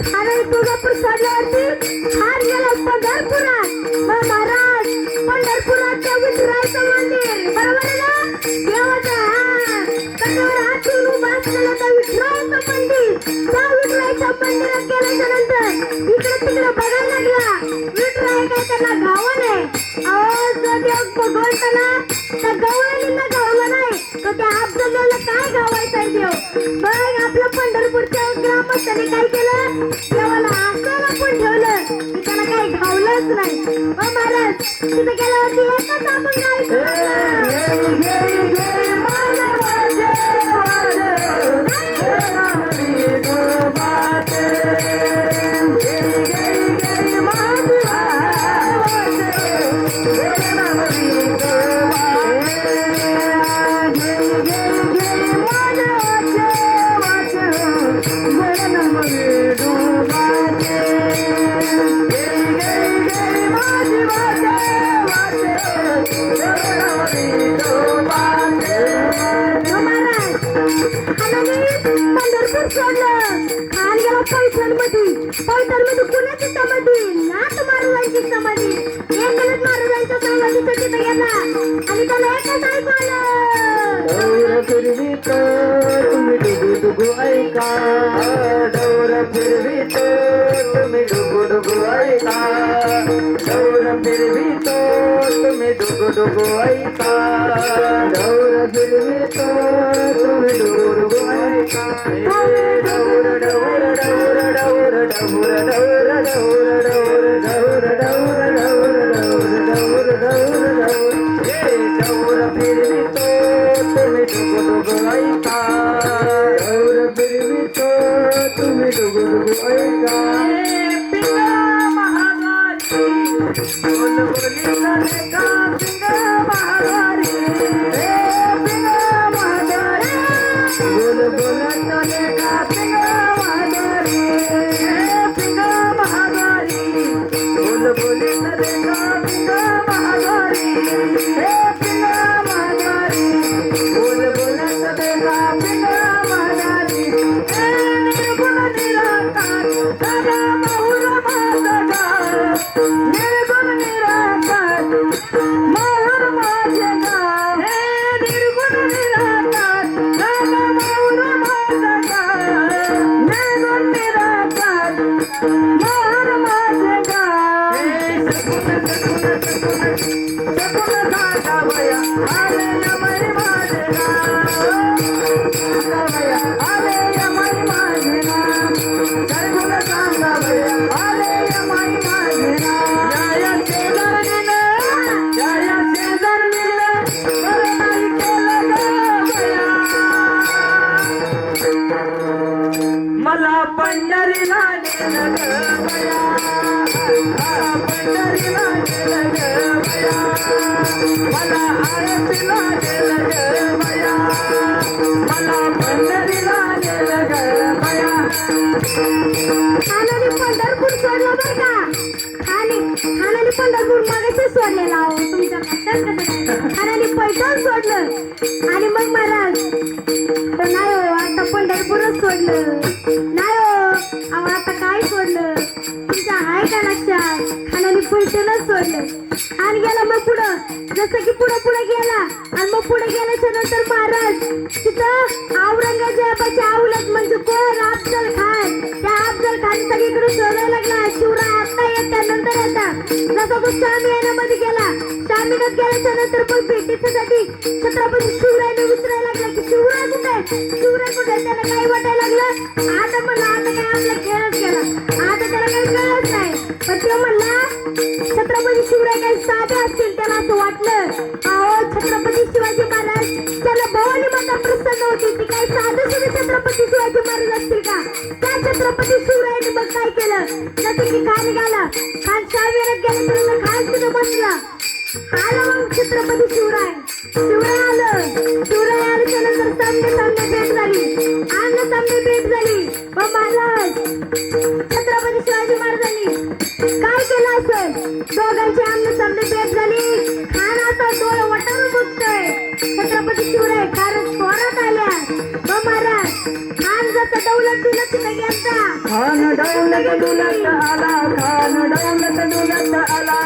खानाने तुळजापूर सोडल्यावरती हार गेला पंढरपुरात. मग महाराज पंढरपुरात विठुरायचं मंदिर बरोबर आहे ना, देवाचा कन्यावर हात ठेवून उभा असलेलं त्या विठुरायचं मंदिर. त्या विठुरायच्या मंदिरात गेल्याच्या नंतर इकडे तिकडे बघायला लागला. विठुराय काय त्याला गावं नाही. अहो जो देव भगवंत ना त्या गवळणींना गावलं नाही तर त्या अफजलला काय गावायचा देव. मग आपल्या पंढरपूरच्या ग्रामस्थांनी काय केलं, देवाला असं लपून ठेवलं की त्याला काही घावलंच नाही. महाराज तिथे गेल्यावरती एकच आपण गायचं. पंढरपूर सोडलं. खान गेला पैठणमध्ये कुणाची समाधी, नाथ महाराजांची समाधी. एकनाथ महाराजांच्या समाधीच्या तिथे गेला आणि त्याला एकच ऐकवलं. डौर फिरवितो तुम्ही डुगू ऐका, डौर फिरवितो तुम्ही डुगू ऐका, डौर फिरवितो तुम्ही डुगू ऐका, डौर फिरवितो तुम्ही डुगू ऐका. डौर डौर डौर डौर डौर डौर डौर डौर डौर डौर डौर डौर डौर डौर डौर हे डौर फिरवितो तुम्ही डुगु ऐका, डौर फिरवितो तुम्ही डुगु ऐका. पिंगा महागारी बोल बोलीला लेखा पिंगा महागारी, हे पिंगा महागारी बोल बोलता लेखा पिंगा महागारी, हे पिंगा महागारी बोल बोलीला लेखा पिंगा महागारी, हे पिंगा महागारी बोल बोलता लेखा पिंगा महागारी. हे निर्गुण निराकार सदा बहुर माझा, निर्गुण निराकार बहुर माझा, हे निर्गुण निराकार सदा बहुर माझा, निर्गुण निराकार बहुर माझा. हे सगुण साधा भया आले यमई माझा, आले यमई माझा, सगुण साधा भया आले यमई माझा. जया शेजारणीने बरं नाही केलं ग बया, मला पंढरीला नेलं ग बया, पंढरीला नेलं ग बया, मला आरतीला नेलं ग बया, मला पंढरीला नेलं ग बया. खानाने पंढरपूर सोडलं बरं का. खानाने पंढरपूर मागाशी सोडलेला अहो तुमच्या लक्षात कसं काय. खानाने पैठण सोडलं आणि मग महाराज नाही हो आता पंढरपूरच सोडलं. नाही हो अहो आता काय सोडलं तुमच्या आहे का लक्षात. खानाने पैठणच सोडलं आणि गेला मग पुढं. जसं की पुढे गेला आणि मग पुढे गेल्याच्या नंतर महाराज तिथं औरंगजेबाची आवलत म्हणजे कोण अफजल खान. त्या अफजल खान सगळीकडे शोधायला लागला. शिवराय आता येत्या नंतर येतात. जसा तो शामियानामध्ये गेला, शामियानात गेल्याच्या नंतर मग भेटीसाठी छत्रपती शिवरायने विचारायला लागला की शिवराय कुठे आहे, शिवराय कुठे आहे. त्याला काही वाटायला लागलं आता म्हणलं आता काय आपला खेळच गेला, आता त्याला काही कळलंच नाही. पण ते म्हणला छत्रपती शिवराय काही साधे असतील. त्याला असं वाटलं अहो छत्रपती शिवाजी महाराज त्याला भवानी माता प्रसन्न होती, ती काही साधे सुद्धा छत्रपती शिवाजी महाराज असतील का. त्या छत्रपती शिवरायाने मग काय केलं, जसं की खान गेला, खान शामियानात गेला तर खान तिथं बसला. आला मग छत्रपती शिवराय आपली भेट झाली खान असा डोळे वटारून बघतोय छत्रपती शिवराय फारच थोरात आल्या व महाराज खान जसा दौलत डुलत गेलता खान दौलत डुलत आला खान दौलत डुलत आला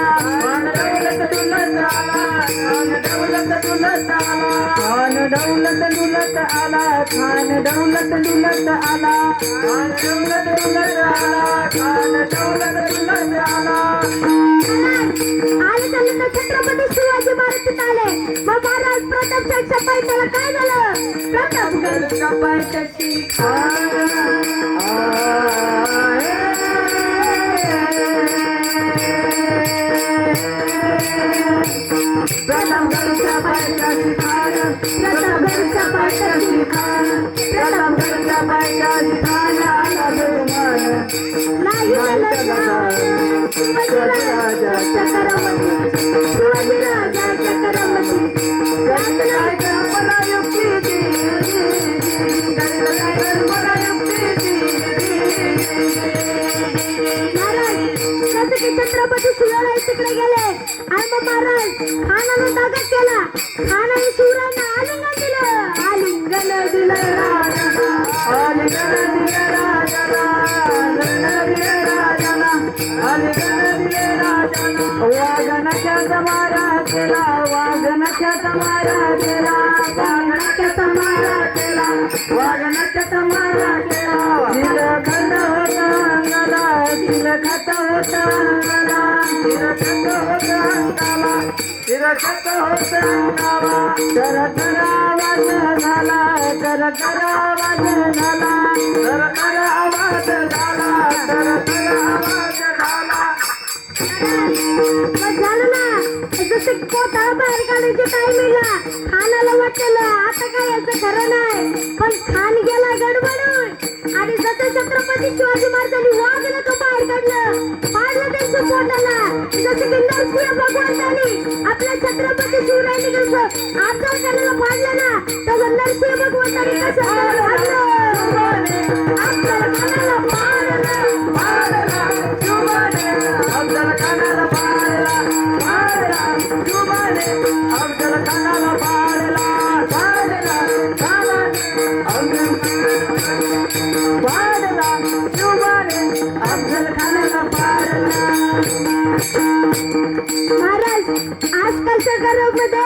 खान दौलत डुलत आला खान दौलत डुलत आला खान दौलत डुलत आला खान दौलत डुलत आला खान दौलत डुलत आला खान दौलत डुलत आला आले चालले तर छत्रपती शिवाजी महाराज आले मग महाराज प्रतापच्या पैशाला काय झालं प्रतापगडच्या पायथ्याशी खान प्रतापगडच्या पायथ्याशी खान प्रतापगडच्या पायथ्याशी खान प्रतापगडच्या पायथ्याशी खान आला बेमान नाही शिवाजीराजाच्या करामती शिवाजीराजाच्या करामती छत्रपती शिवराय तिकडे गेले आणि मग महाराज खानाने दागा केला खानाने शिवरायांना आलिंगन दिलं आलिंगन दिलं आलिंगन दिलं राजाला आलिंगन दिलं राजाला आलिंगन दिलं राजाला वाघनख्याचा मारा केला वाघनख्याचा मारा केला वाघनख्याचा मारा केला वाघनख्याचा मारा केला तिलखंड होता अंगाला तिलखत होता अंगाला तिलखत होता अंगाला तिलखत होता अंगाला तर आवाज झाला तर आवाज झाला तर आवाज झाला तर आवाज झाला झालं ना जसं कोथळा बाहेर काढायच्या टायमिंगला खानाला वाटलं आता काय याचं खरं नाही पण खान गेला गडबडून आणि जसं छत्रपती शिवाजी महाराजांनी वाघ तो बाहेर काढलं पाडलं त्यांच्या पोटाला जसं की नरसिंह भगवंतानी आपल्या छत्रपती शिवरायांनी कसं आचार करायला पाडलं ना तसं नरसिंह भगवंतानी कसं आपल्या खानाला पाडलं अफजल खानाला पाडला पाडला जुबाने अफजल खानाला पाडला पाडला जुबाने पाडला जुबाने अफजल खानाला पाडला महाराज आजकालच्या काळामध्ये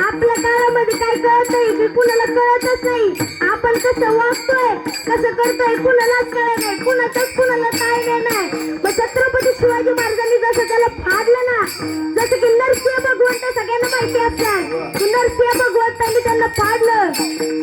आपल्या काळामध्ये काय कळत नाही की कुणाला कळतच नाही आपण कसं वागतोय कसं करतोय कुणालाच कळत नाही कुणाला काय नाही मग छत्रपती शिवाजी महाराजांनी जसं त्याला फाडलं ना जसं की नरसिंह भगवंत सगळ्यांना माहिती असणार की नरसिंह भगवंतांनी त्यांना फाडलं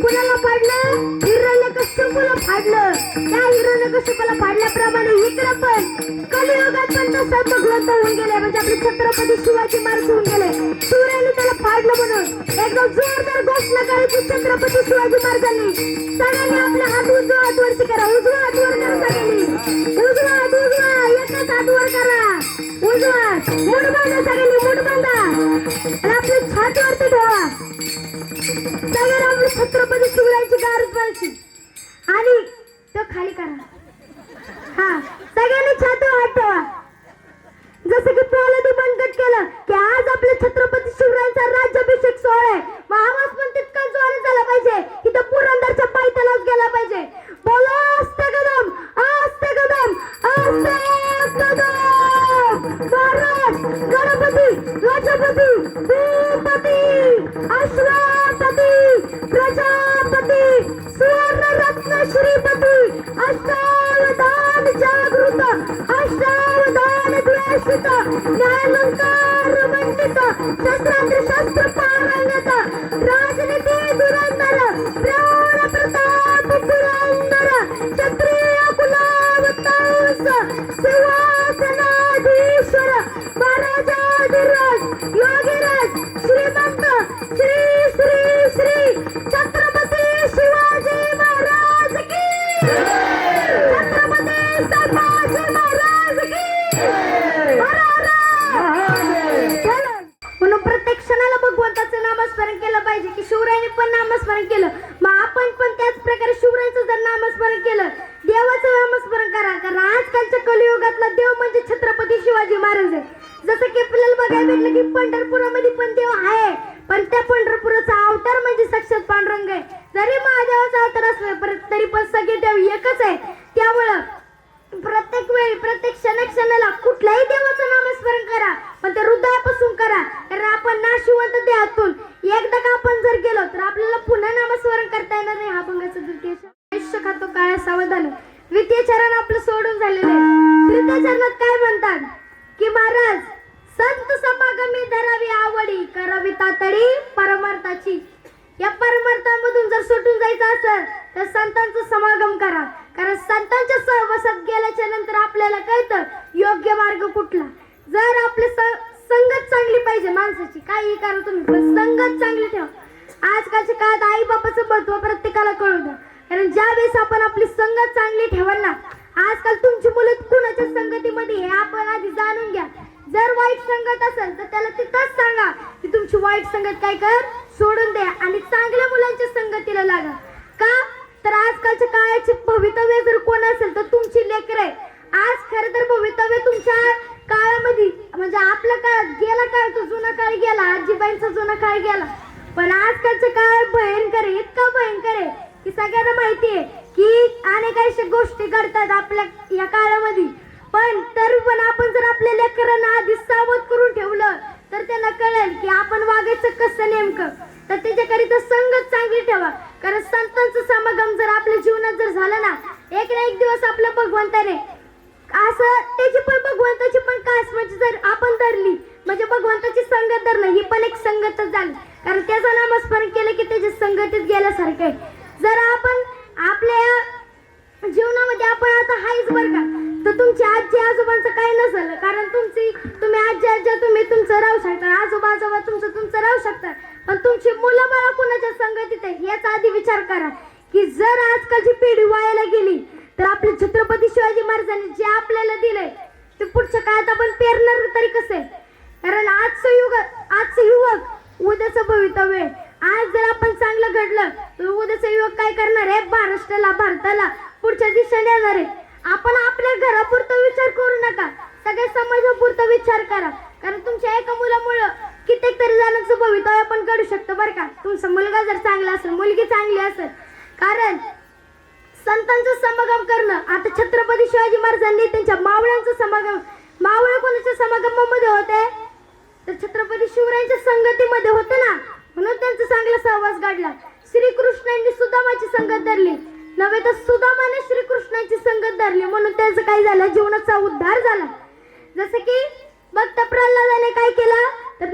कुणाला फाडलं हिरण्यकश्यपूला फाडलं त्या हिरण्यकश्यपूला फाडल्याप्रमाणे इकडं पण कलियुगात पण तसं भगवंत होऊन गेले म्हणजे आपले छत्रपती शिवाजी महाराज होऊन गेले शिवरायांनी त्याला फाडलं म्हणून एकदम जोरदार घोषणा करायची छत्रपती शिवाजी महाराजांनी सगळ्यांनी आपले हात उजवा हात वरती करा उजवा हात वर करा सगळ्यांनी उजवा हात उजवा एकच हात वर करा उजवा मूठ बांधा सगळ्यांनी मूठ बांधा आणि आपली छाती वरती ठेवा सगळ्यांना आपली छत्रपती शिवरायांची गारज पाहिजे आणि तो खाली करा हा सगळ्यांनी छाती हात ठेवा जसं की पोलादी बनकट केलं की आज आपल्या छत्रपती शिवरायांचा राज्याभिषेक सोहळा आहे मग आवाज पण तितका जोरात झाला पाहिजे की तो पुरंदरच्या पायथ्यालाच गेला पाहिजे बोलो आस्ते कदम आस्ते कदम आस्ते कदम महाराज गणपती राजपती भूपती अश्वपती प्रजापती सुवर्ण रत्न श्रीपती अष्टावधान जागृत अष्टावधान द्वेषित न्यायालंकार मंडित शस्त्रास्त्र शस्त्र पारंगत राजनीती धुरंधर प्रौढ प्रताप पुरंदर क्षत्रिय कुलावतांस सिंहासनाधीश्वर महाराजाधिराज योगीराज श्रीमंत श्री श्री श्री छत्रपती शिवाजी महाराज की छत्रपती संभाजी महाराज की म्हणून प्रत्येक क्षणाला भगवंताचं नामस्मरण केलं पाहिजे की शिवरायांनी पण नामस्मरण केलं मग आपण पण त्याच प्रकारे शिवरायांचं जर नामस्मरण केलं देवाचं नामस्मरण करा कारण आजकालच्या कलियुगातला देव म्हणजे छत्रपती शिवाजी महाराज आहे जसं की आपल्याला बघायला भेटलं की पंढरपुरामध्ये पण देव आहे, पण त्या पंढरपुराचा अवतार म्हणजे साक्षात पांडुरंग आहे. जरी महादेवाचा अवतार असला तरी पण सगळे देव एकच आहे. त्यामुळं प्रत्येक वेळी प्रत्येक क्षणाला कुठल्याही देवाचं नामस्मरण करा, पण ते हृदयापासून करा. कारण आपण नाशिवंत देहातून एकदा का आपण जर गेलो तर आपल्याला पुन्हा नामस्मरण करता येणार नाही. हा भंगाचा द्वितीय आयुष्य खातो काळ्या सावधान. द्वितीय चरण आपलं सोडून झालेलं आहे. तृतीय चरणात काय म्हणतात की महाराज संत समागमी धरावी आवडी, करावी तातडी परमार्थाची. या परमार्थामधून जर सुटून जायचं असेल तर संतांचा समागम करा. कारण संतांच्या सहवासात गेल्याच्या नंतर आपल्याला कळतं योग्य मार्ग कुठला. जर आपली संगत चांगली पाहिजे माणसाची, काही करा तुम्ही पण संगत चांगली ठेवा. आजकालच्या काळात आई बापाचं महत्व प्रत्येकाला कळू द्या. कारण ज्या वेळेस आपण आपली संगत चांगली ठेवाल ना, आजकाल तुमची मुलं कुणाच्या संगतीमध्ये हे आपण आधी जाणून घ्या. जर वाईट संगत असेल तर त्याला तिथंच सांगा की तुमची वाईट संगत काय कर सोडून द्या आणि चांगल्या मुलांच्या संगतीला लागा. का तर आजकालच्या काळाचे भवितव्य जर कोण असेल तर तुमची लेकरं आहे. आज खरं तर भवितव्य तुमच्या काळामध्ये म्हणजे आपला काळ गेला, काळ तो जुना काळ गेला, आजीबाईंचा जुना काळ गेला. पण आजकालचा काळ भयंकर आहे, इतका भयंकर आहे की सगळ्यांना माहिती आहे की अनेक अशा गोष्टी घडतात आपल्या या काळामध्ये. पण तरी पण आपण जर आपल्या लेकरांना आधी सावध करून ठेवलं तर त्यांना कळेल की आपण वागायचं कसं नेमकं. तर त्याच्याकरिता संगत चांगली ठेवा. कारण संतांचं समागम जर आपल्या जीवनात जर झालं ना, एक ना एक दिवस आपल्या भगवंताने असं त्याची पण भगवंताची पण कास म्हणजे जर आपण धरली म्हणजे भगवंताची संगत धरणं ही पण एक संगतच झाली. कारण त्याचं नामस्मरण केलं की त्याच्या संगतीत गेल्यासारखं आहे. जर आपण आपल्या जीवनामध्ये आपण आता हायच बरं का, तर तुमच्या आजी आजोबांचं काय नसेल. कारण तुम्ही आजी आजी तुम्ही तुमचं राहू शकता, आजोबा आजोबा तुमचं राहू शकता, पण तुमची मुलं बाळा कुणाच्या संगतीत आहे याचा आधी विचार करा. की जर आजकालची पिढी वायाला गेली तर आपले छत्रपती शिवाजी महाराजांनी जे आपल्याला दिलंय ते पुढच्या काळात आपण पेरणार तरी कसं आहे. कारण आजचं युवक उद्याचं भवितव्य आहे. आज जर आपण चांगलं घडलं तर उद्याचं युवक काय करणार आहे, महाराष्ट्राला भारताला पुढच्या दिशेने येणार आहे. आपण आपल्या घरापुरता विचार करू नका, सगळ्या समाजापुरता विचार करा. कारण तुमच्या एका मुलामुळं कित्येक तरी जणांचं भवितव्य आपण करू शकतो बरं का. तुमचा मुलगा जर चांगला असेल, मुलगी चांगली असेल. कारण संतांचं समागम करणं, आता छत्रपती शिवाजी महाराजांनी त्यांच्या मावळ्यांचं समागम, मावळे कोणाच्या समागमामध्ये होते तर छत्रपती शिवरायांच्या संगतीमध्ये होते ना, म्हणून त्यांचा चांगला सहवास घडला. श्रीकृष्णांनी सुदामाची संगत धरली नव्हे तर सुदामाने श्रीकृष्णांची संगत धरली, म्हणून त्याचं काय झालं, जीवनाचा उद्धार झाला. जसं की भक्त प्रल्हादाने काय केलं तर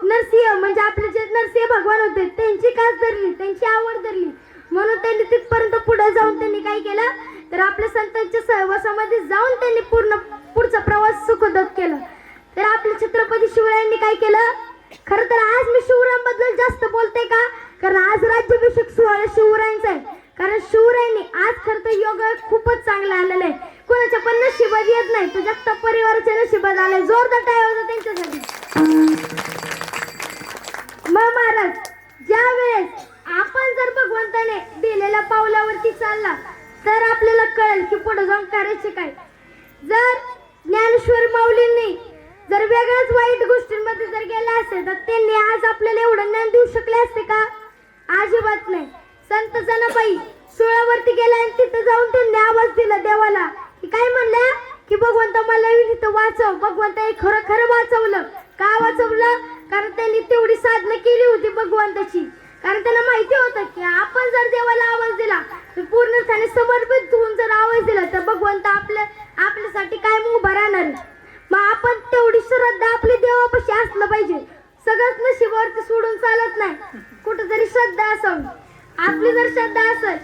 नरसिंह म्हणजे आपले जे नरसिंह भगवान होते त्यांची कास धरली, त्यांची आवड धरली, म्हणून त्यांनी तिथपर्यंत पुढे जाऊन त्यांनी काय केलं तर आपल्या संतांच्या सहवासामध्ये जाऊन त्यांनी पुढचा प्रवास सुखदत केला. तर आपले छत्रपती शिवरायांनी काय केलं, खरं तर आज मी शिवरायांबद्दल जास्त बोलते का, कारण आज राज्याभिषेक सोहळा शिवरायांचा आहे. कारण शिवरायांनी आज खरं तर योग खूपच चांगला आलेला आहे. कोणाच्या पण नशिबात येत नाही, तो जगताप परिवाराच्या नशिबात आलाय. जोरदार टाळ्या वाजवा त्यांच्यासाठी. मग महाराज ज्या वेळेस आपण जर भगवंताने दिलेल्या पावलावरती चालला तर आपल्याला कळेल की पुढे जाऊन करायचे काय. जर ज्ञानेश्वर माऊलींनी जर वेगळ्याच वाईट गोष्टींमध्ये जर गेला असेल तर त्यांनी आज आपल्याला एवढं ज्ञान देऊ शकले असते का, अजिबात नाही. संत जनाबाई सुळावरती गेला आणि तिथे जाऊन त्यांनी आवाज दिला देवाला की काय म्हणल्या की भगवंत मला इथं वाचव. भगवंताने खरं खरं वाचवलं. का वाचवलं, कारण त्यांनी तेवढी साधना केली होती भगवंताची. कारण त्यांना माहिती होतं की आपण जर देवाला आवाज दिला तर पूर्णपणे समर्पित होऊन जर आवाज दिला तर भगवंत आपल्यासाठी काय उभा राहणार. मग आपण तेवढी श्रद्धा आपली देवापाशी असलं पाहिजे. सगळंच नशिबावरती सोडून चालत नाही, कुठेतरी श्रद्धा असावी. आपली जर श्रद्धा असेल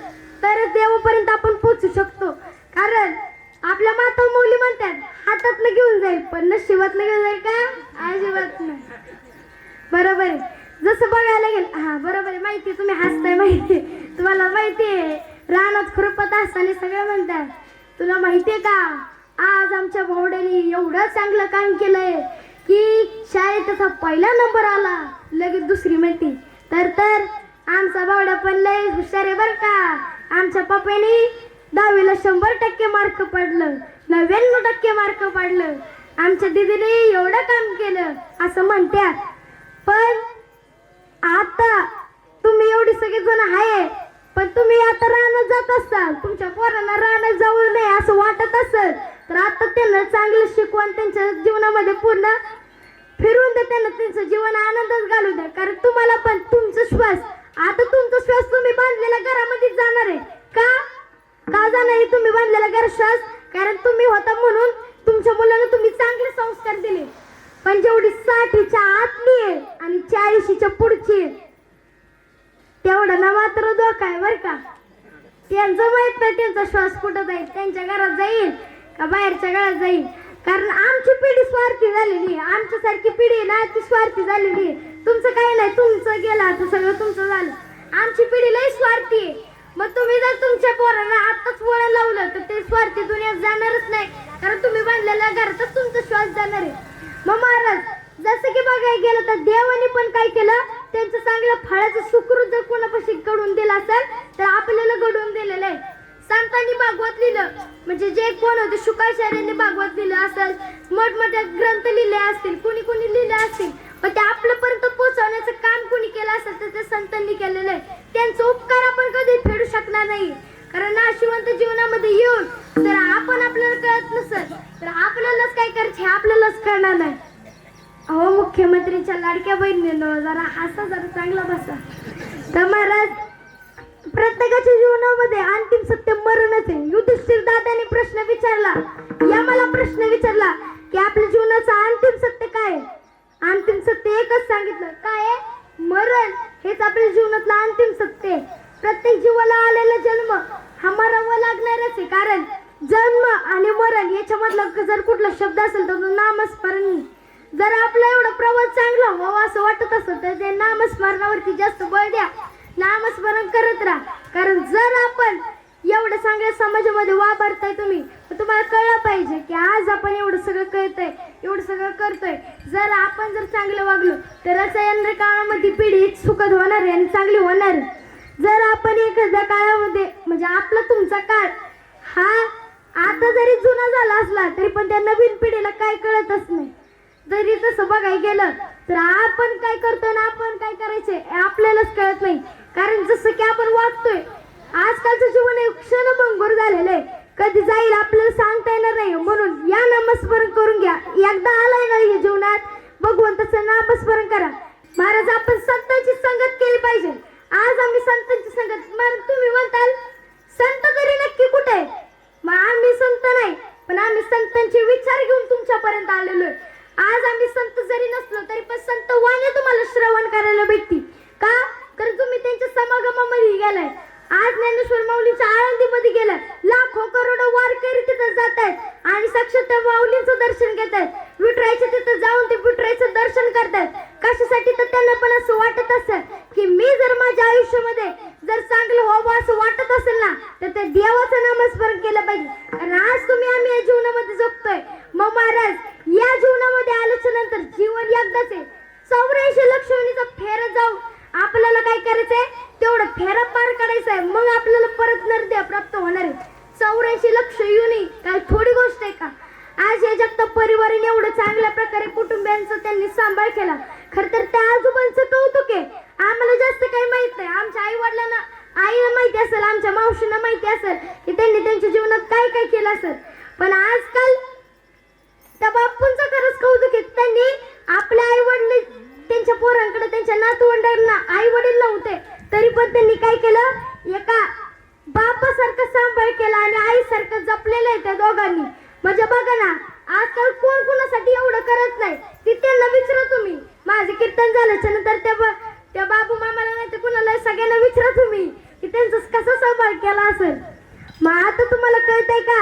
तरच देवापर्यंत आपण पोहोचू शकतो. कारण आपल्या माता मुली म्हणतात हातातनं घेऊन जाईल पण नशिबातनं घेऊन जाईल का, अजिबात नाही. बरोबर आहे. जसं बघायला गेलं, हा बरोबर आहे. माहिती तुम्ही हसताय, माहिती तुम्हाला माहिती आहे. रानात खुरपत असताना सगळे म्हणतात तुला माहितीये का आज आमच्या भावड्याने एवढं चांगलं काम केलंय की शाळेत त्याचा पहिला नंबर आला, लगेच दुसरी म्हणते तर आमचा भावड्या पण लय हुशार आहे बरं का. आमच्या पप्पाने 10वीला 100% मार्क पडलं, 99% मार्क पडलं. आमच्या दीदीने एवढं काम केलं असं म्हणतात. पण आता तुम्ही एवढी सगळी जण आहे, पण तुम्ही आता रानात जात असाल, तुमच्या पोरांना रानात जाऊ नये असं वाटत असेल तर आता त्यांना चांगलं शिकवण त्यांच्या जीवनामध्ये पूर्ण फिरून द्या, त्यांना त्यांचं जीवन आनंदात घालू द्या. कारण तुम्हाला पण तुमचा श्वास, आता तुमचा श्वास तुम्ही बांधलेल्या घरामध्ये जाणार आहे. का जाणार आहे तुम्ही बांधलेला घर श्वास? कारण तुम्ही होता म्हणून तुमच्या मुलांना तुम्ही चांगले संस्कार दिले. पण जेवढी 60च्या आतली आहे आणि 40च्या पुढची आहे, तेवढा ना मात्र धोका आहे बरं का. त्यांचं माहित नाही त्यांचा श्वास कुठं जाईल, त्यांच्या घरात जाईल का बाहेरच्या घरात जाईल. कारण आमची पिढी स्वार्थी झालेली आहे, आमच्यासारखी पिढी ना ती स्वार्थी झालेली आहे. तुमचं काही नाही, तुमचं गेलं आता सगळं तुमचं झालं. आमची पिढी लई स्वार्थी आहे. मग तुम्ही जर तुमच्या पोरांना आताच वळण लावलं तर ते स्वार्थी दुनियात जाणारच नाही. कारण तुम्ही बांधलेल्या घरातच तुमचा श्वास जाणार आहे. मग महाराज जसं की बघायला गेलं तर देवाने पण काय केलं, त्यांचं चांगलं फळाचं सुकृत जर कोणापाशी घडवून दिलं असेल तर आपल्याला घडवून दिलेलं आहे. संतांनी भागवत लिहिलं, म्हणजे जे कोण होते शुकाचार्यांनी भागवत लिहिलं असेल, मोठमोठे ग्रंथ लिहिले असतील, कुणी कुणी लिहिले असतील, पण ते आपल्यापर्यंत पोहोचवण्याचं काम कुणी केलं असेल तर ते संतांनी केलेलं आहे. त्यांचा उपकार आपण कधी फेडू शकणार नाही. कारण नाशिवंत जीवनामध्ये येऊन जर आपण आपल्याला कळत नसेल तर आपल्यालाच काय करायचे आपल्यालाच कळणार नाही. अहो मुख्यमंत्रीच्या लाडक्या बहिणींनो, जरा हसा, जरा चांगला बसा. तर महाराज प्रत्येकाच्या जीवनामध्ये अंतिम सत्य मरणच आहे. युधिष्ठिर दादाने प्रश्न विचारला, या मला प्रश्न विचारला की आपल्या जीवनाचं अंतिम सत्य काय आहे? अंतिम सत्य एकच सांगितलं, काय आहे? मरण. हेच आपल्या जीवनातलं अंतिम सत्य आहे. प्रत्येक जीवाला आलेला जन्म हा मरावा लागणारच आहे. कारण जन्म आणि मरण याच्यामधला जर कुठला शब्द असेल तर तो नामस्मरण. जर आपला एवढा प्रवास चांगला व्हावा असं वाटत असेल तर त्या नामस्मरणावरती जास्त बळ द्या, नामस्मरण करत राहा. कारण जर आपण एवढं चांगल्या समाजामध्ये वापरताय तुम्ही, तर तुम्हाला कळलं पाहिजे की आज आपण एवढं सगळं कळतंय, एवढं सगळं करतोय. जर आपण जर चांगलं वागलो तरच येणाऱ्या काळामध्ये पिढी सुखद होणार आहे आणि चांगली होणार आहे. जर आपण एखाद्या काळामध्ये, म्हणजे आपला तुमचा काळ हा आता जरी जुना झाला असला तरी पण त्या नवीन पिढीला काय कळतच नाही. जरी तसं बघायला गेलं तर आपण काय करतोय ना आपण काय करायचंय आपल्यालाच कळत नाही. कारण जसं की आपण वागतोय, आजकालचं जीवन एक क्षणभंगूर झालेलं आहे. कधी जाईल आपल्याला सांगता येणार नाही. म्हणून या नामस्मरण करून घ्या. एकदा आलाय ना या जीवनात, भगवंताचं नामस्मरण करा. महाराज आपण संतांची संगत केली पाहिजे. आज आम्ही संतांची संगत, मग तुम्ही म्हणताल संत तरी नक्की कुठे आहे? मग आम्ही संत नाही, पण आम्ही संतांचे विचार घेऊन तुमच्यापर्यंत आलेलो आहे. आज आम्ही संत जरी नसलो तरी पण संत वाणी तुम्हाला श्रवण करायला भेटतील. का? तर तुम्ही त्यांच्या समागमामध्ये गेलाय. आज ज्ञानेश्वर माऊलींच्या आळंदीमध्ये गेलाय, लाखो करोडो वारकरी तिथं जात आहेत आणि साक्षात त्या माऊलींचं दर्शन घेत आहेत. विठुरायच्या तिथं जाऊन ते विठुरायचं दर्शन करतात. कशासाठी? तर त्यांना पण असं वाटत असेल की मी जर माझ्या आयुष्यामध्ये जर चांगलं व्हावं असं वाटत असेल ना तर त्या देवाचं नामस्मरण केलं पाहिजे. कारण आज तुम्ही आम्ही या जीवनामध्ये जगतोय. मग महाराज या जीवनामध्ये आल्याच्या नंतर जीवन एकदाच आहे. 84 लक्ष योनीचा फेरा जाऊ आपल्याला काय करायचंय, तेवढं फेरा पार काढायचा आहे. मग आपल्याला परत नरदेह प्राप्त होणार आहे. 84 लक्ष योनी काय थोडी गोष्ट आहे का? आज या जगता परिवाराने एवढं चांगल्या प्रकारे कुटुंबियांचा त्यांनी सांभाळ केला. खर तर त्या आजोबांचं कौतुक आहे. आम्हाला जास्त काही माहित नाही. आमच्या आई वडिलांना, आईला माहिती असेल, आमच्या मावशींना माहिती असेल की त्यांनी त्यांच्या जीवनात काय काय केलं असेल. पण आजकाल त्या बापूंचं खरंच कौतुक आहे. त्यांनी आपल्या आई वडील, त्यांच्या पोरांकडे, त्यांच्या नातवंडांना आई वडील नव्हते तरी पण त्यांनी काय केलं, एका बापासारखं सांभाळ केला आणि आईसारखं जपलेलं आहे त्या दोघांनी. म्हणजे बघा ना, आजकाल कोण कुणासाठी एवढं करत नाही. ती त्यांना विचारा तुम्ही. माझे कीर्तन झाल्याच्या नंतर त्या बाबू मामाला नाही तर कुणाला सगळ्यांना विचारा तुम्ही की त्यांचा कसा सांभाळ केला असेल. मग आता तुम्हाला कळतंय का,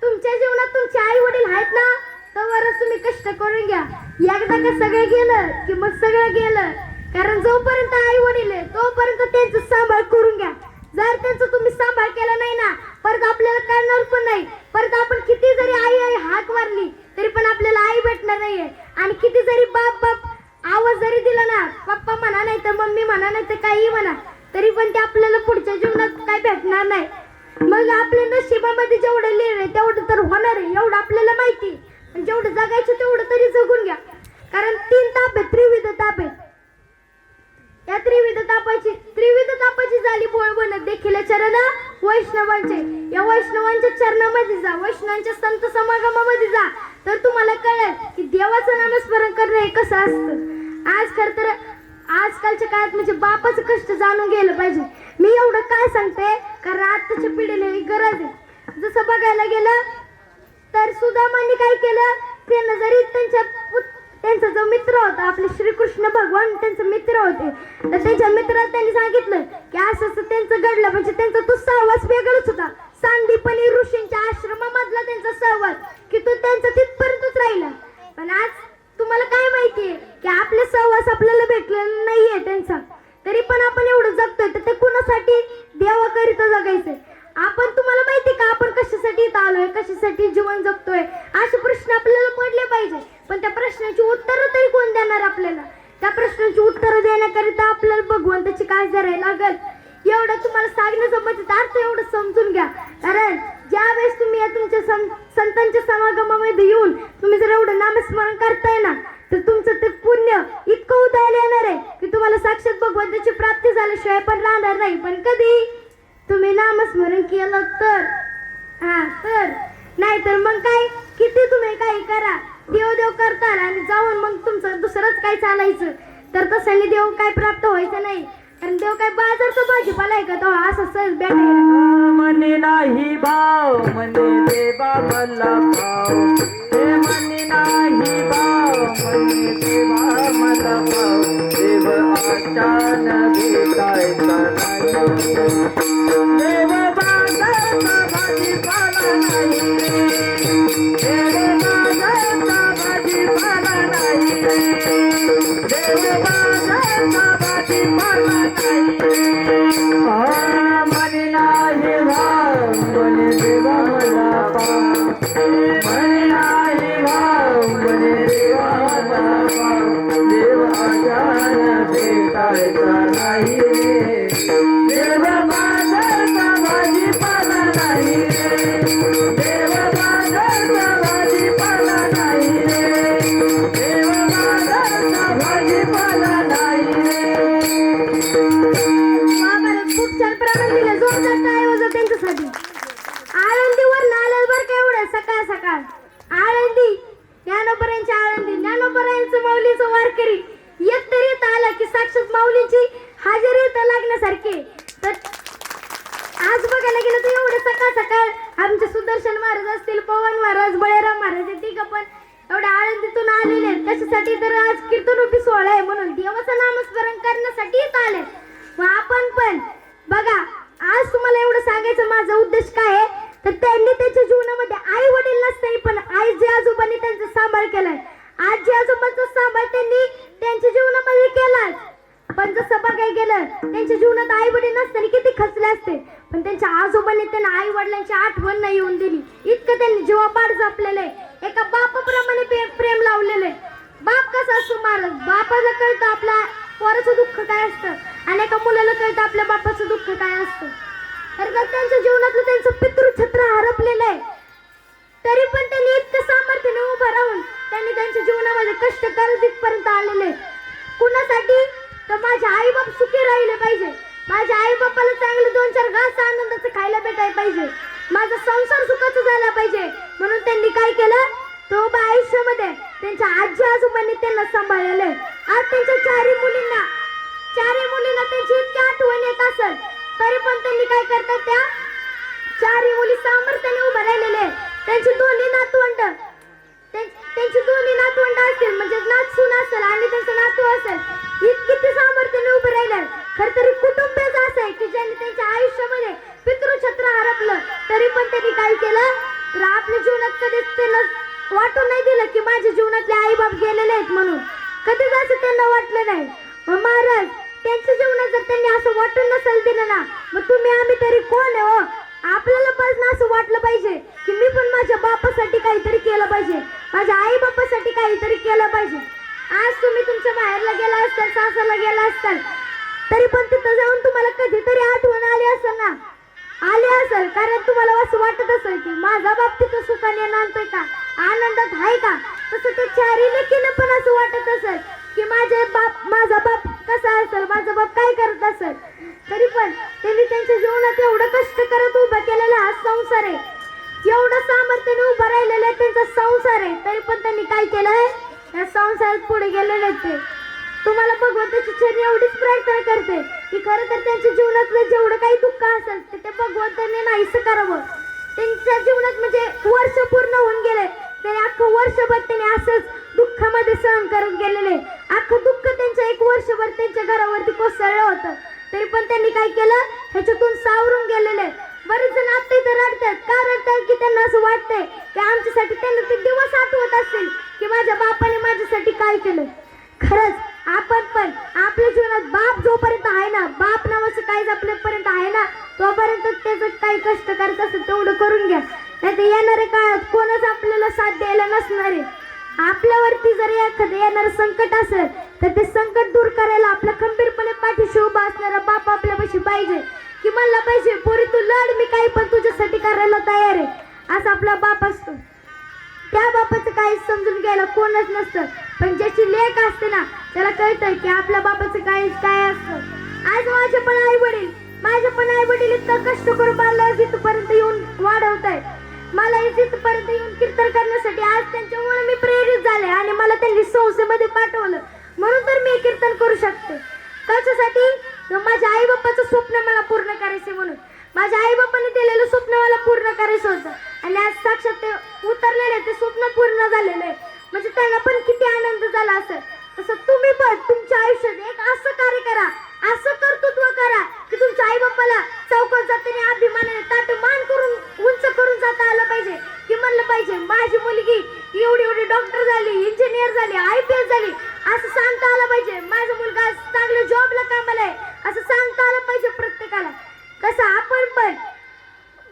तुमच्या जीवनात तुमचे आई वडील आहेत ना, तरच तुम्ही कष्ट करून घ्या. एकदा का सगळं गेलं की मग सगळं गेलं. कारण जोपर्यंत आई वडील आहे तोपर्यंत त्यांचा सांभाळ करून घ्या. जर त्यांचा तुम्ही सांभाळ केला नाही ना, परत आपल्याला कळणार पण नाही. परत आपण किती जरी आई आई हाक मारली तरी पण आपल्याला आई भेटणार नाहीये. आणि किती जरी बाप बाप आवाज जरी दिला ना, पप्पा म्हणा नाही तर मम्मी म्हणा नाही तर काही म्हणा, तरी पण ते आपल्याला पुढच्या जीवनात काय भेटणार नाही. मग आपल्या नशिबामध्ये जेवढं लिहिलंय तेवढं तर होणार आहे, एवढं आपल्याला माहिती. आणि जेवढं जगायचं तेवढं तरी जगून घ्या. कारण 3 ताप आहेत, त्रिविध ताप आहेत. या त्रिविध तापाची झाली बोळ बनत देखील चरण वैष्णवांचे. या वैष्णवांच्या चरणामध्ये जा, वैष्णवांच्या संत समागमामध्ये जा, तर तुम्हाला कळेल की देवाचं नामस्मरण करणं हे कसं असतं. आज खरं तर आजकालच्या काळात म्हणजे बापाचं कष्ट जाणून गेलं पाहिजे. मी एवढं काय सांगते कारण आताच्या पिढीला ही गरज आहे. जसं बघायला गेलं तर सुदामांनी काय केलं, त्यांना जरी त्यांचा जो मित्र होता आपले श्रीकृष्ण भगवान त्यांचे मित्र होते, तर त्यांच्या मित्राला त्यांनी सांगितलं की असं असं त्यांचं घडलं. म्हणजे त्यांचा तो सहवास वेगळाच होता, सांदीपनी ऋषींच्या आश्रमामधला त्यांचा सहवास की तो त्यांचा तिथपर्यंतच राहिला. पण आज तुम्हाला काय माहितीये की आपले सहवास आपल्याला भेटलेला नाहीये त्यांचा, तरी पण आपण एवढं जगतोय तर ते कुणासाठी, देवाकरिता जगायचंय. आपण तुम्हाला माहिती का आपण कशासाठी इथं आलोय, कशासाठी जीवन जगतोय, असे प्रश्न आपल्याला पडले पाहिजे. पण त्या प्रश्नाची उत्तरं तरी कोण देणार आपल्याला? त्या प्रश्नाची उत्तरं देण्याकरिता आपल्याला भगवंताची काय करायला लागल. एवढं तुम्हाला सांगण्याचा म्हणजे अर्थ एवढं समजून घ्या. कारण ज्या वेळेस तुम्ही या तुमच्या संतांच्या समागमामध्ये येऊन तुम्ही जर एवढं नामस्मरण करताय ना, तर तुमचं ते पुण्य इतकं उदयाला येणार आहे की तुम्हाला साक्षात भगवंताची प्राप्ती झाल्याशिवाय पण राहणार नाही. पण कधी तुम्ही नामस्मरण केलं तर, तर नाहीतर मग काय, किती तुम्ही काही करा, देव देव करताल आणि जाऊन मग तुमचं दुसरंच काय चालायचं, तर तसं देव काय प्राप्त व्हायचं नाही. कारण देव काय बाजारचा भाजीपाला आहे का तो असं सहज भेटायला. मने नाही भाव मने देवा मला भाव, हे मने नाही भाव मने देवा मला भाव, देव अचानक भेटायचा नाही, देव बाजारचा भाजीपाला नाही रे, देव बाजारचा भाजीपाला नाही रे, देव बाजारचा भाजीपाला नाही रे. मने नाही भाव मने देवा मला भाव, मने नाही भाव मने देवा मला भाव, देव अचानक भेटायचा नाही रे, देव बाजारचा भाजीपाला नाही रे, देव बाजारचा भाजीपाला नाही रे, देव बाजारचा भाजीपाला नाही रे. महाभारत खूप छान प्रमाण दिलं, जोरदार टाळ्या वाजवा त्यांच्यासाठी. आळंदीवर नाल्यावर काय एवढं सकाळ सकाळ आळंदी ज्ञानोबरांची आळंदी, ज्ञानोबरांचं माऊलीचं वारकरी एक तरी येत आला की साक्षात माऊलीची हजेरी इथं लागण्यासारखी. तर आज बघायला गेलं तर एवढं सकाळ सकाळ आमचे सुदर्शन महाराज असतील, पवन महाराज, बळीराम महाराज, हे तिघं पण एवढ्या आळंदीतून आलेले आहेत. कशासाठी तर आज कीर्तनरूपी सोहळा आहे म्हणून देवाचं नामस्मरण करण्यासाठी इथं आले. मग आपण पण बघा, आज तुम्हाला एवढं सांगायचं माझा उद्देश काय आहे, तर त्यांनी त्यांच्या जीवनामध्ये आई वडील नसताना पण आजी आजोबांनी त्यांचा सांभाळ केलाय. आजी आजोबांचा सांभाळ त्यांनी त्यांच्या जीवनामध्ये केलाच. पण जसं बघायला गेलं त्यांच्या जीवनात आई वडील नसताना किती खचले असते, पण त्यांच्या आजोबांनी त्यांना आई वडिलांची आठवण नाही येऊन दिली. इतकं त्यांनी जीवापाड जपलेलं आहे, एका बापाप्रमाणे प्रेम लावलेलं आहे. बाप कसा असतो महाराज, बापाला कळतं आपल्या पोराचं दुःख काय असतं आणि एका मुलाला कळतं आपल्या बापाचं दुःख काय असतं. तर त्यांच्या जीवनातलं त्यांचं पितृछत्र हरपलेलं आहे, तरी पण त्यांनी इतकं सामर्थ्याने उभं राहून त्यांनी त्यांच्या जीवनामध्ये कष्ट करत इथपर्यंत आलेले. कुणासाठी तर माझे आई बाप सुखी राहिले पाहिजे, माझ्या आई बापाला चांगले 2-4 घास आनंदाचं खायला भेटायला पाहिजे, माझा संसार सुखाचा झाला पाहिजे. म्हणून त्यांनी काय केलं, तो आयुष्यामध्ये त्यांच्या आजी आजोबांनी त्यांना सांभाळलेलं. आज त्यांच्या चारही मुलींना त्यांची इतकी आठवण येत असेल, तरी पण त्यांनी काय करतात, त्या चारही मुली सामर्थ्याने उभं राहिलेले. त्यांची दोन्ही नातवंड असतील, म्हणजे नातसून असेल आणि त्यांचं नातू असेल, इतकी ते सामर्थ्याने उभं राहिले. खर तरी कुटुंबच असं आहे की ज्यांनी त्यांच्या आयुष्यामध्ये पितृछत्र हरपलं, तरी पण त्यांनी काय केलं, तर आपल्या जीवनात कधीच त्यांना वाटून नाही दिलं की माझ्या जीवनातले आई बाप गेलेले आहेत म्हणून. कधीच असं त्यांना वाटलं नाही. मग महाराज त्यांच्या जीवनात जर त्यांनी असं वाटून नसेल दिलं ना, मग तुम्ही आम्ही तरी कोण आहे हो? आपल्याला पण असं वाटलं पाहिजे की मी पण माझ्या बापासाठी काहीतरी केलं पाहिजे, माझ्या आई बापासाठी काहीतरी केलं पाहिजे. आज तुम्ही तुमच्या माहेरला गेला असताल, सासरला गेला असताल, तरी पण तिथं जाऊन तुम्हाला कधीतरी आठवण आली असेल ना, आली असेल. कारण तुम्हाला असं वाटत असेल की माझा बाप तिथं सुखाने नांदतोय का, आनंदात आहे का, तसं त्या चारी लेकीनं पण असं वाटत असेल की माझा बाप कसा असेल, माझा बाप काय करत असेल. तरी पण त्यांनी त्यांच्या जीवनात एवढं कष्ट करत उभा केलेला हा संसार आहे, एवढं सामर्थ्याने उभा राहिलेला आहे त्यांचा संसार आहे. तरी पण त्यांनी काय केलंय, या संसारात पुढे गेलेले ते. तुम्हाला भगवंताची चरणी एवढीच प्रार्थना करते की खरं तर त्यांच्या जीवनातलं जेवढं काही दुःख असेल ते भगवंतांनी नाहीसं करावं. त्यांच्या जीवनात म्हणजे वर्ष पूर्ण होऊन गेले तरी अख्खं वर्षभर त्यांनी असंच दुःखामध्ये सहन करत गेलेले. अख्खं दुःख त्यांचं एक वर्षभर त्यांच्या घरावरती कोसळलं होतं. तरी पण त्यांनी काय केलं, ह्याच्यातून सावरून गेलेले. बरेच जण आता इथं रडतात. का रडतात की त्यांना असं वाटतंय की आमच्यासाठी त्यांना ते दिवस आठवत असतील की माझ्या बापाने माझ्यासाठी काय केलं. खरंच आपण पण आपल्या जीवनात बाप जोपर्यंत आहे ना, बाप नावाचं काहीच आपल्यापर्यंत आहे ना, तोपर्यंत त्याचं काही कष्ट करत असेल तेवढं करून घ्या. नाही तर येणाऱ्या काळात कोणच आपल्याला साथ द्यायला नसणार आहे. आपल्यावरती जर एखादं येणारं संकट असेल तर ते संकट दूर करायला आपला खंबीरपणे पाठीशी उभा असणारा बाप आपल्यापाशी पाहिजे. की म्हणला पाहिजे, पोरी तू लढ, मी काही पण तुझ्यासाठी करायला तयार आहे, असा आपला बाप असतो. त्या बापाचं काही समजून घ्यायला कोणच नसतं, पण ज्याची लेक असते ना त्याला कळतं की आपल्या बापाचं काय असतं. आज माझे पण आई वडील इतकं कष्ट करून मला इथपर्यंत येऊन वाढवत आहे. मला इथपर्यंत येऊन कीर्तन करण्यासाठी आज त्यांच्यामुळे मी प्रेरित झाले आणि मला त्यांनी संस्थेमध्ये पाठवलं, म्हणून तर मी कीर्तन करू शकते. कशासाठी, माझ्या आई बाप्पाचं स्वप्न मला पूर्ण करायचे म्हणून. माझ्या आई बाप्पाने दिलेलं स्वप्न मला पूर्ण करायचं होतं आणि आज साक्षात ते उतरलेले, ते स्वप्न पूर्ण झालेलं आहे. म्हणजे त्यांना पण किती आनंद झाला असेल. तसं तुम्ही पण तुमच्या आयुष्यात एक असं कार्य करा, असं कर्तृत्व करा की तुमच्या आई बाप्पाला चौकात जाताना अभिमानाने ताट मान करून उंच करून जाता आलं पाहिजे. की म्हणलं पाहिजे माझी मुलगी एवढी डॉक्टर झाली, इंजिनियर झाली, IPS झाली, असं सांगता आलं पाहिजे. माझा मुलगा चांगल्या जॉबला कामाला आहे, असं सांगता आलं पाहिजे प्रत्येकाला. कसं आपण पण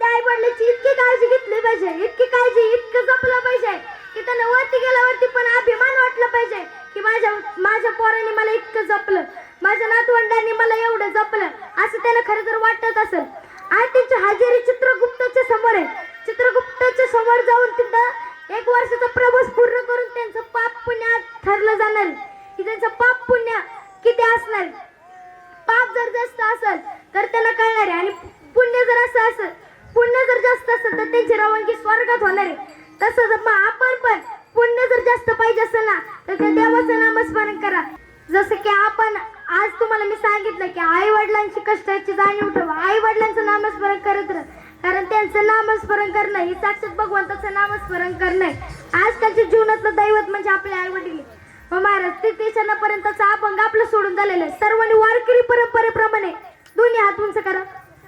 त्या आई वडिलांची इतकी काळजी घेतली पाहिजे, इतकी काळजी, इतकं जपलं पाहिजे की त्यांना वरती गेल्यावरती पण अभिमान वाटला पाहिजे की माझ्या पोरांनी मला इतकं जपलं, माझ्या नातवंडांनी मला एवढं जपलं, असं त्यांना खरं तर वाटत असेल. आज त्यांची हजेरी चित्रगुप्ताच्या समोर आहे. चित्रगुप्ताच्या समोर जाऊन तिथं 1 वर्षाचा प्रवास पूर्ण करून त्यांचं पाप पुण्य ठरलं जाणार की त्यांचं पाप पुण्य किती असणार. पाप जर जास्त असेल तर त्यांना कळणार आहे आणि पुण्य जर असं असेल, पुण्य जर जास्त असेल तर त्यांची रवानगी स्वर्गात होणार आहे. तसंच मग आपण पण पुण्य जर जास्त पाहिजे असेल ना तर त्या देवाचं नामस्मरण करा. जसं की आपण आज तुम्हाला मी सांगितलं की आई वडिलांची कष्टाची जाणीव ठेवा, आई वडिलांचं नामस्मरण करत राहा, कारण त्यांचं नामस्मरण करणं हे साक्षात भगवंताचं नामस्मरण करणं आहे. आजकालच्या जीवनातलं दैवत म्हणजे आपले आई वडील. महाराज ते देशांपर्यंतचा अभंग आपलं सोडून झालेलं आहे. सर्वांनी वारकरी परंपरेप्रमाणे दोन्ही हात उंच करा.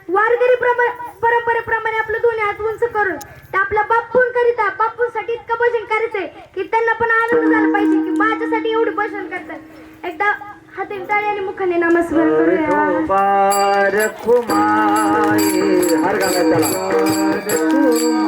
वारकरी परंपरेप्रमाणे आपलं दोन्ही हात उंच करून ते आपल्या बापूंकरिता, बापूंसाठी इतकं भजन करायचंय की त्यांना पण आनंद झाला पाहिजे की माझ्यासाठी एवढं भजन करतात. एकदा हातीन टाळी आणि मुखाने नामस्मरण करूया. हर गाणं सर्वांनी भजन करा.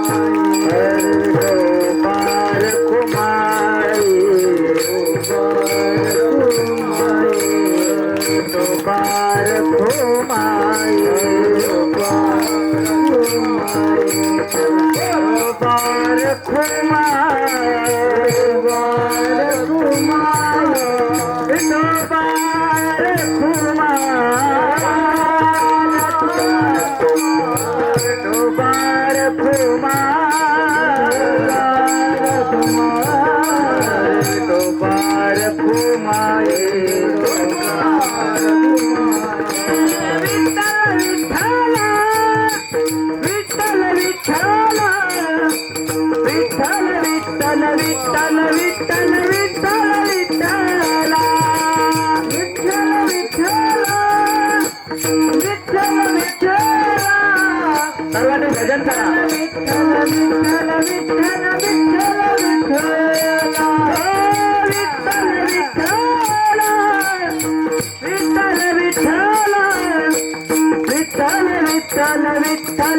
विठ्ठल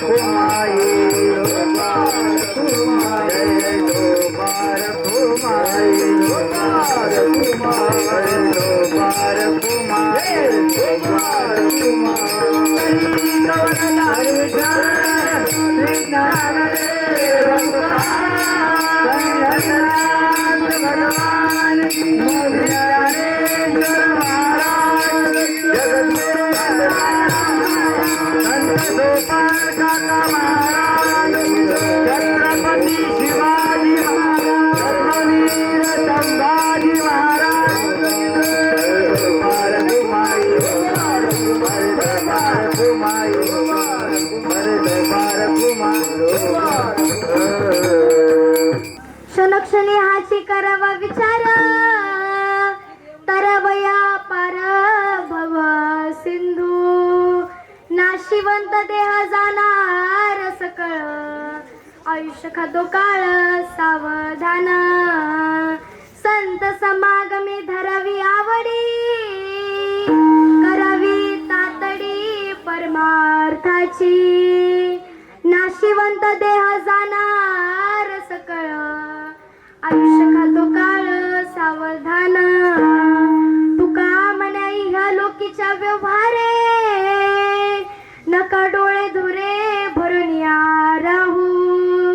कुमाई जोबार कुमाई जोबार कुमाई जोबार कुमाई जोबार कुमाई जोबार कुमाई कवनला विचार विज्ञान भगवान मोदियारेश्वर महाराज जगद्गुरु संत गोपाळ काका महाराज छत्रपती शिवाजी महाराज धर्मवीर संभाजी महाराज कुमाई कुमाई क्षणक्षणी हाची करावा विचार तरवया पार भव सिंधू नाशिवंत देह जाणार सकळ आयुष्य खातो काळ सावधान संत समागमी धरावी आवडी करावी तातडी परमार्थाची नाशिवंत देह जाणार सकळ आयुष्य खातो काळ सावधान तुका म्हणे ह्या लोकीच्या व्यवहारे नका डोळे धुरे भरून या राहू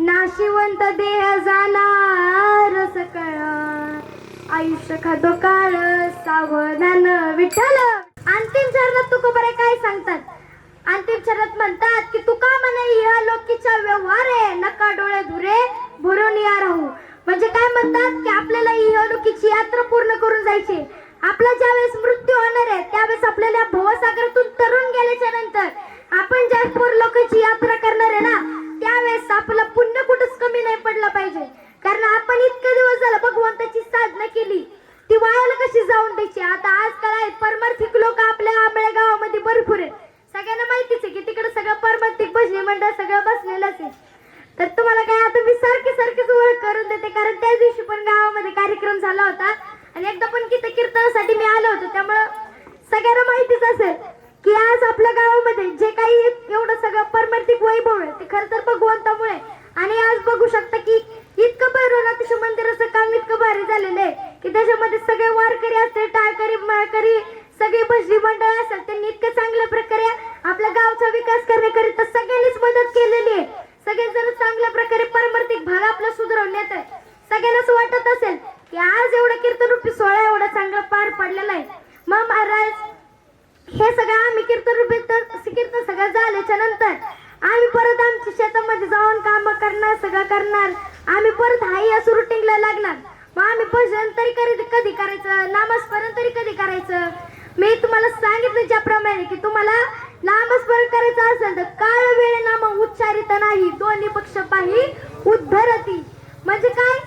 नाशिवंत देह जाणार सकळ आयुष्य खातो काळ सावधान विठ्ठल अंतिम चरणात तुकोबारे काय सांगतात अंतिम चरणात म्हणतात की तुका म्हणे ह्या लोकीच्या व्यवहारे नका डोळे धुरे भरून या राहू म्हणजे काय म्हणतात की आपल्याला इहलोकीची यात्रा पूर्ण करून जायची आपला ज्यावेळेस मृत्यू होणार आहे त्यावेळेस आपल्याला भवसागरातून तरुण गेल्याच्या नंतर आपण ज्या परलोकाची यात्रा करणार आहे ना त्यावेळेस आपलं पुण्य कुठंच कमी नाही पडलं पाहिजे कारण आपण इतके दिवस झालं भगवंताची साधना केली ती वायाला कशी जाऊन द्यायची आता आजकाल आहेत परमार्थिक लोक आपल्या आंबळे गावामध्ये भरपूर आहे सगळ्यांना माहितीच आहे की तिकडे सगळं परमार्थिक भजनी मंडळ सगळं बसलेलंच आहे तर तुम्हाला काय आता मी सारखीच ओळख करून देते कारण त्या दिवशी पण गावामध्ये कार्यक्रम झाला होता आणि एकदा पण कीर्तनासाठी मी आलो होतो त्यामुळं सगळ्यांना माहितीच असेल की आज आपल्या गावामध्ये जे काही एवढं सगळं परमार्थिक वैभव आहे ते खरं तर भगवंतामुळे आणि आज बघू शकता की इतकं भैरवनाथाच्या मंदिराचं काम इतकं भारी झालेलं आहे की त्याच्यामध्ये सगळे वारकरी असतील टाळकरी माळकरी सगळी भजनी मंडळ असेल त्यांनी इतकं चांगल्या प्रकारे आपल्या गावचा विकास करण्याकरिता सगळ्यांनीच मदत केलेली आहे सगळेजण चांगल्या प्रकारे परमार्थिक भाग आपला सुधारवण्यात आहे सगळ्यांनाच वाटत असेल की आज एवढा कीर्तनरूपी सोहळा एवढा चांगला पार पडलेला आहे मग महाराज हे सगळं आम्ही कीर्तन सगळं झाल्याच्या नंतर आम्ही परत आमच्या शेतामध्ये जाऊन काम करणार सगळं करणार आम्ही परत हाई असं रुटीनला लागणार मग आम्ही भजन तरी कधी करायचं नामस्मरण तरी कधी करायचं मी तुम्हाला सांगितलं ज्याप्रमाणे की तुम्हाला नामस्मरण करायचं असेल तर काळ वेळ नाम उच्चारित नाही दोन्ही पक्ष पाही उद्धरती म्हणजे काय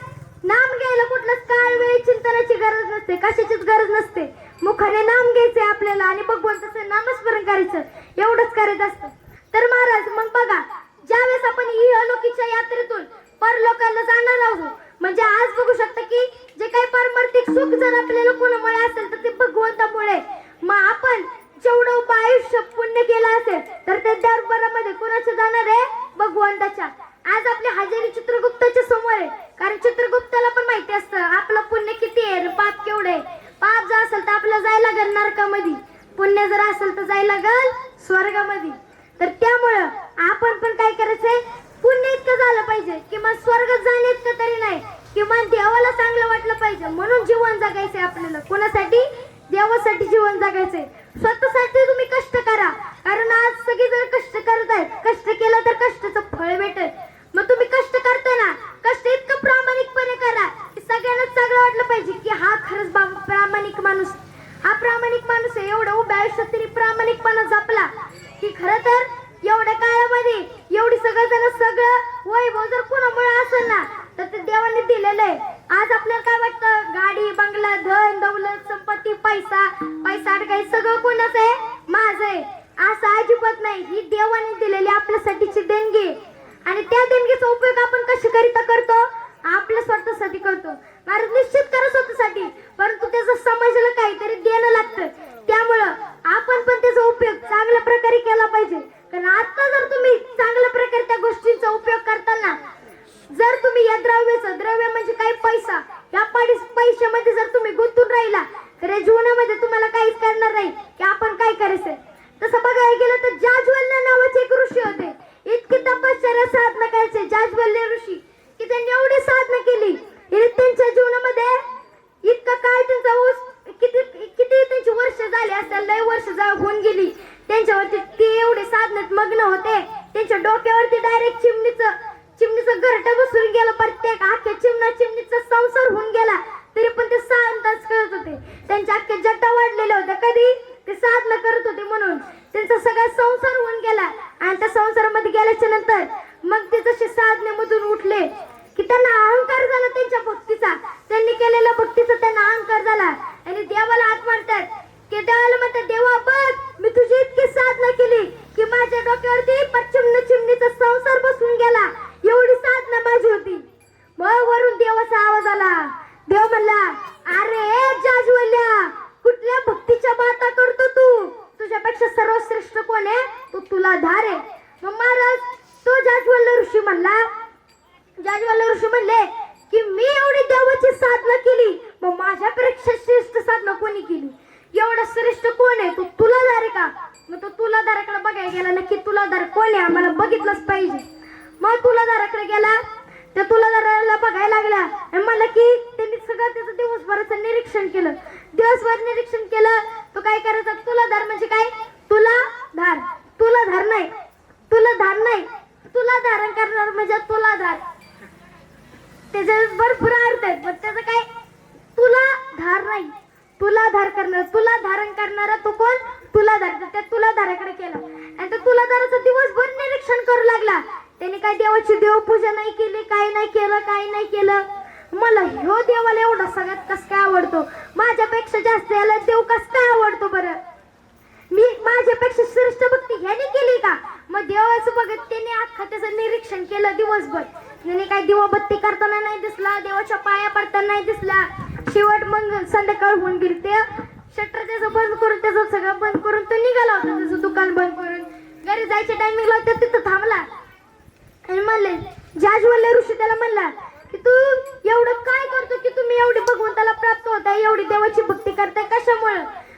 नाम घ्यायला कुठलंच काळ वेळ चिंतनाची गरज नसते कशाचीच गरज नसते मुखाने नाम घ्यायचंय आपल्याला आणि भगवंताचं नामस्मरण करायचं एवढंच करायचं असतं तर महाराज मग बघा ज्यावेळेस आपण इहलोकीच्या यात्रेतून परलोकाला जाणार आहोत म्हणजे आज बघू शकता की जे काही परमार्थिक सुख जर आपल्याला कोणामुळे असेल तर ते भगवंतामुळे मग आपण जेवढं आयुष्य पुण्य केलं असेल तर ते दरबारामध्ये कोणाच्या जाणार आहे भगवंताच्या आज आपल्या हजेरी चित्रगुप्ताच्या समोर आहे कारण चित्रगुप्ताला पण माहिती असतं आपलं पुण्य किती आहे पाप केवढं आहे पाप जर असेल तर आपल्याला जायला लागेल नरकामध्ये पुण्य जर असेल तर जायला लागेल स्वर्गामध्ये तर त्यामुळं आपण पण काय करायचंय पुण्य इतकं झालं पाहिजे किंवा स्वर्गात जाणे इतकं तरी नाही किंवा देवाला चांगलं वाटलं पाहिजे म्हणून जीवन जगायचंय आपल्याला कोणासाठी देवासाठी जीवन जगायचंय स्वतःसाठी तुम्ही कष्ट करा कारण आज सगळेजण कष्ट करत आहेत कष्ट केलं तर कष्टाचं फळ भेटेल मग तुम्ही कष्ट करताय ना कष्ट इतकं प्रामाणिकपणे करा की सगळ्यांनाच चांगलं वाटलं पाहिजे की हा खरंच प्रामाणिक माणूस हा प्रामाणिक माणूस आहे एवढं उभ्या आयुष्यात तरी प्रामाणिकपणा जपला की खरं तर एवढ्या काळामध्ये एवढी सगळं वैभव जर कोणामुळे असेल ना तर ते देवाने दिलेलं आहे आज आपल्याला काय वाटतं गाडी बंगला धन दौलत संपत्ती पैसा अडकाई सगळं कोणाचं आहे माझं आहे असं अजिबात नाही ही देवाने दिलेली आपल्यासाठीची देणगी आणि त्या देणगीचा उपयोग आपण कशाकरिता करतो आपल्या स्वतःसाठी करतो महाराज निश्चित करा स्वतःसाठी परंतु त्याचं समाजाला काहीतरी देणं लागतं त्यामुळं आपण पण त्याचा उपयोग चांगल्या प्रकारे केला पाहिजे कारण आता जर तुम्ही साधना करायचे जाज्वल्य ऋषी की त्यांनी एवढी साधना केली की त्यांच्या जीवनामध्ये इतका काळ त्यांचा किती किती त्यांची वर्ष झाली असेल, लय वर्ष होऊन गेली त्यांच्यावरती. ते एवढे साधनेत मग्न होते, त्यांच्या डोक्यावरती डायरेक्ट चिमणीचं घरटं बसून गेलं. प्रत्येक अख्ख्या चिमणीचा संसार होऊन गेला, तरी पण ते 6 तास करत होते. त्यांच्या अख्ख्या जट्टा वाढलेल्या होत्या, कधी ते साधना करत होते म्हणून. त्यांचा सगळा संसार होऊन गेला आणि त्या संसारामध्ये गेल्याच्या नंतर मग ते जसे साधनेमधून उठले की त्यांना अहंकार झाला त्यांच्या भक्तीचा. त्यांनी केलेल्या भक्तीचा त्यांना अहंकार झाला आणि देवाला हात मारतात की देवाला म्हणतात, देवा बघ मी तुझी इतकी साधना केली की माझ्या डोक्यावरती चिमणीचा संसार बसून गेला, एवढी साधना माझी होती. मग वरून देवाचा आवाज आला. देव म्हणला, अरे जाज्वल्ल्या, कुठल्या भक्तीच्या बाता करतो तू? तुझ्यापेक्षा सर्वश्रेष्ठ कोण आहे? तू तुलाधार आहे. मग महाराज तो जाज्वल्य ऋषी म्हणले की मी एवढी देवाची साधना केली, मग माझ्यापेक्षा श्रेष्ठ साधना कोणी केली? एवढा श्रेष्ठ कोण आहे? तू तुलाधार आहे का? मग तो तुलाधाराकडे बघायला गेला. नक्की तुलाधार कोण आहे? आम्हाला बघितलंच पाहिजे. मग तुलाधाराकडे गेला. त्या तुलाधाराला बघायला लागला आणि मला की त्यांनी सगळं त्याचं दिवसभराचं निरीक्षण केलं. दिवसभर निरीक्षण केलं. तो काय करायचा? तुलाधार म्हणजे काय? तुलाधार नाही, तुला धारण करणार म्हणजे तुलाधार. त्याचे भरपूर अर्थ आहेत, पण त्याचं काय? तुला धार नाही, तुला धारण करणारा तो कोण? तुलाधार. त्या तुलाधाराकडे केला आणि त्या तुलाधाराचं दिवसभर निरीक्षण करू लागला. त्याने काय देवाची देवपूजा नाही केली, काही नाही केलं. मला ह्यो देवाला एवढा सगळ्यात कस काय आवडतो? माझ्यापेक्षा जास्त याला देव कस काय आवडतो बरं? मी माझ्यापेक्षा श्रेष्ठ भक्ती ह्याने केली का? मग देवाचं बघत त्याने अख्खा त्याचं निरीक्षण केलं दिवसभर. त्याने काय दिवाबत्ती करताना नाही दिसला, देवाच्या पाया पडताना नाही दिसला. शेवट मग संध्याकाळ होऊन गेली. ते शटर त्याचं बंद करून, त्याचं सगळं बंद करून तो निघाला होता, त्याचं दुकान बंद करून. घरी जायच्या टायमिंगला तो तिथं थांबला आणि म्हणले, जाज्वल्य ऋषी त्याला म्हणला की तू एवढं काय करतो की तुम्ही एवढी भगवंताला प्राप्त होताय, एवढी देवाची भक्ती करताय, कशामुळे?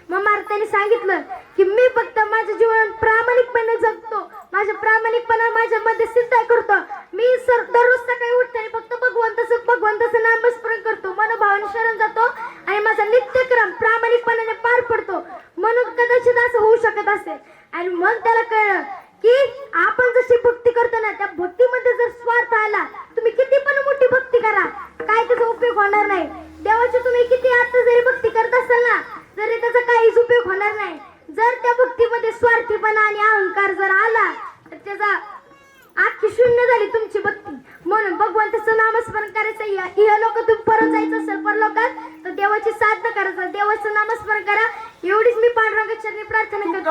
मग महाराजांनी सांगितलं की मी फक्त माझं जीवन प्रामाणिकपणे जगतो, माझा प्रामाणिकपणा माझ्यामध्ये सिद्ध करतो. मी दररोज सकाळी उठताना फक्त भगवंताचं नामस्मरण करतो, मनोभावाने शरण जातो आणि माझा नित्यक्रम प्रामाणिकपणाने पार पडतो. म्हणून कदाचित असं होऊ शकत असेल. आणि मग त्याला कळलं की आपण जशी भक्ती करतो ना, त्या भक्तीमध्ये जर स्वार्थ आला, तुम्ही किती पण मोठी भक्ती करा, काय त्याचा उपयोग होणार नाही. देवाची तुम्ही किती आता जरी भक्ती करत असाल ना, जरी त्याचा काहीच उपयोग होणार नाही. जर त्या भक्तीमध्ये स्वार्थीपणा आणि अहंकार जर आला तर त्याचा आखी शून्य झाली तुमची भक्ती. म्हणून भगवंताचं नामस्मरण करायचं. ह्या लोक तुम्ही परत जायचं असेल परलोकात तर देवाची साधना करायचं, देवाचं नामस्मरण करा. एवढीच मी पांडुरंगाच्या चरणी प्रार्थना करतो.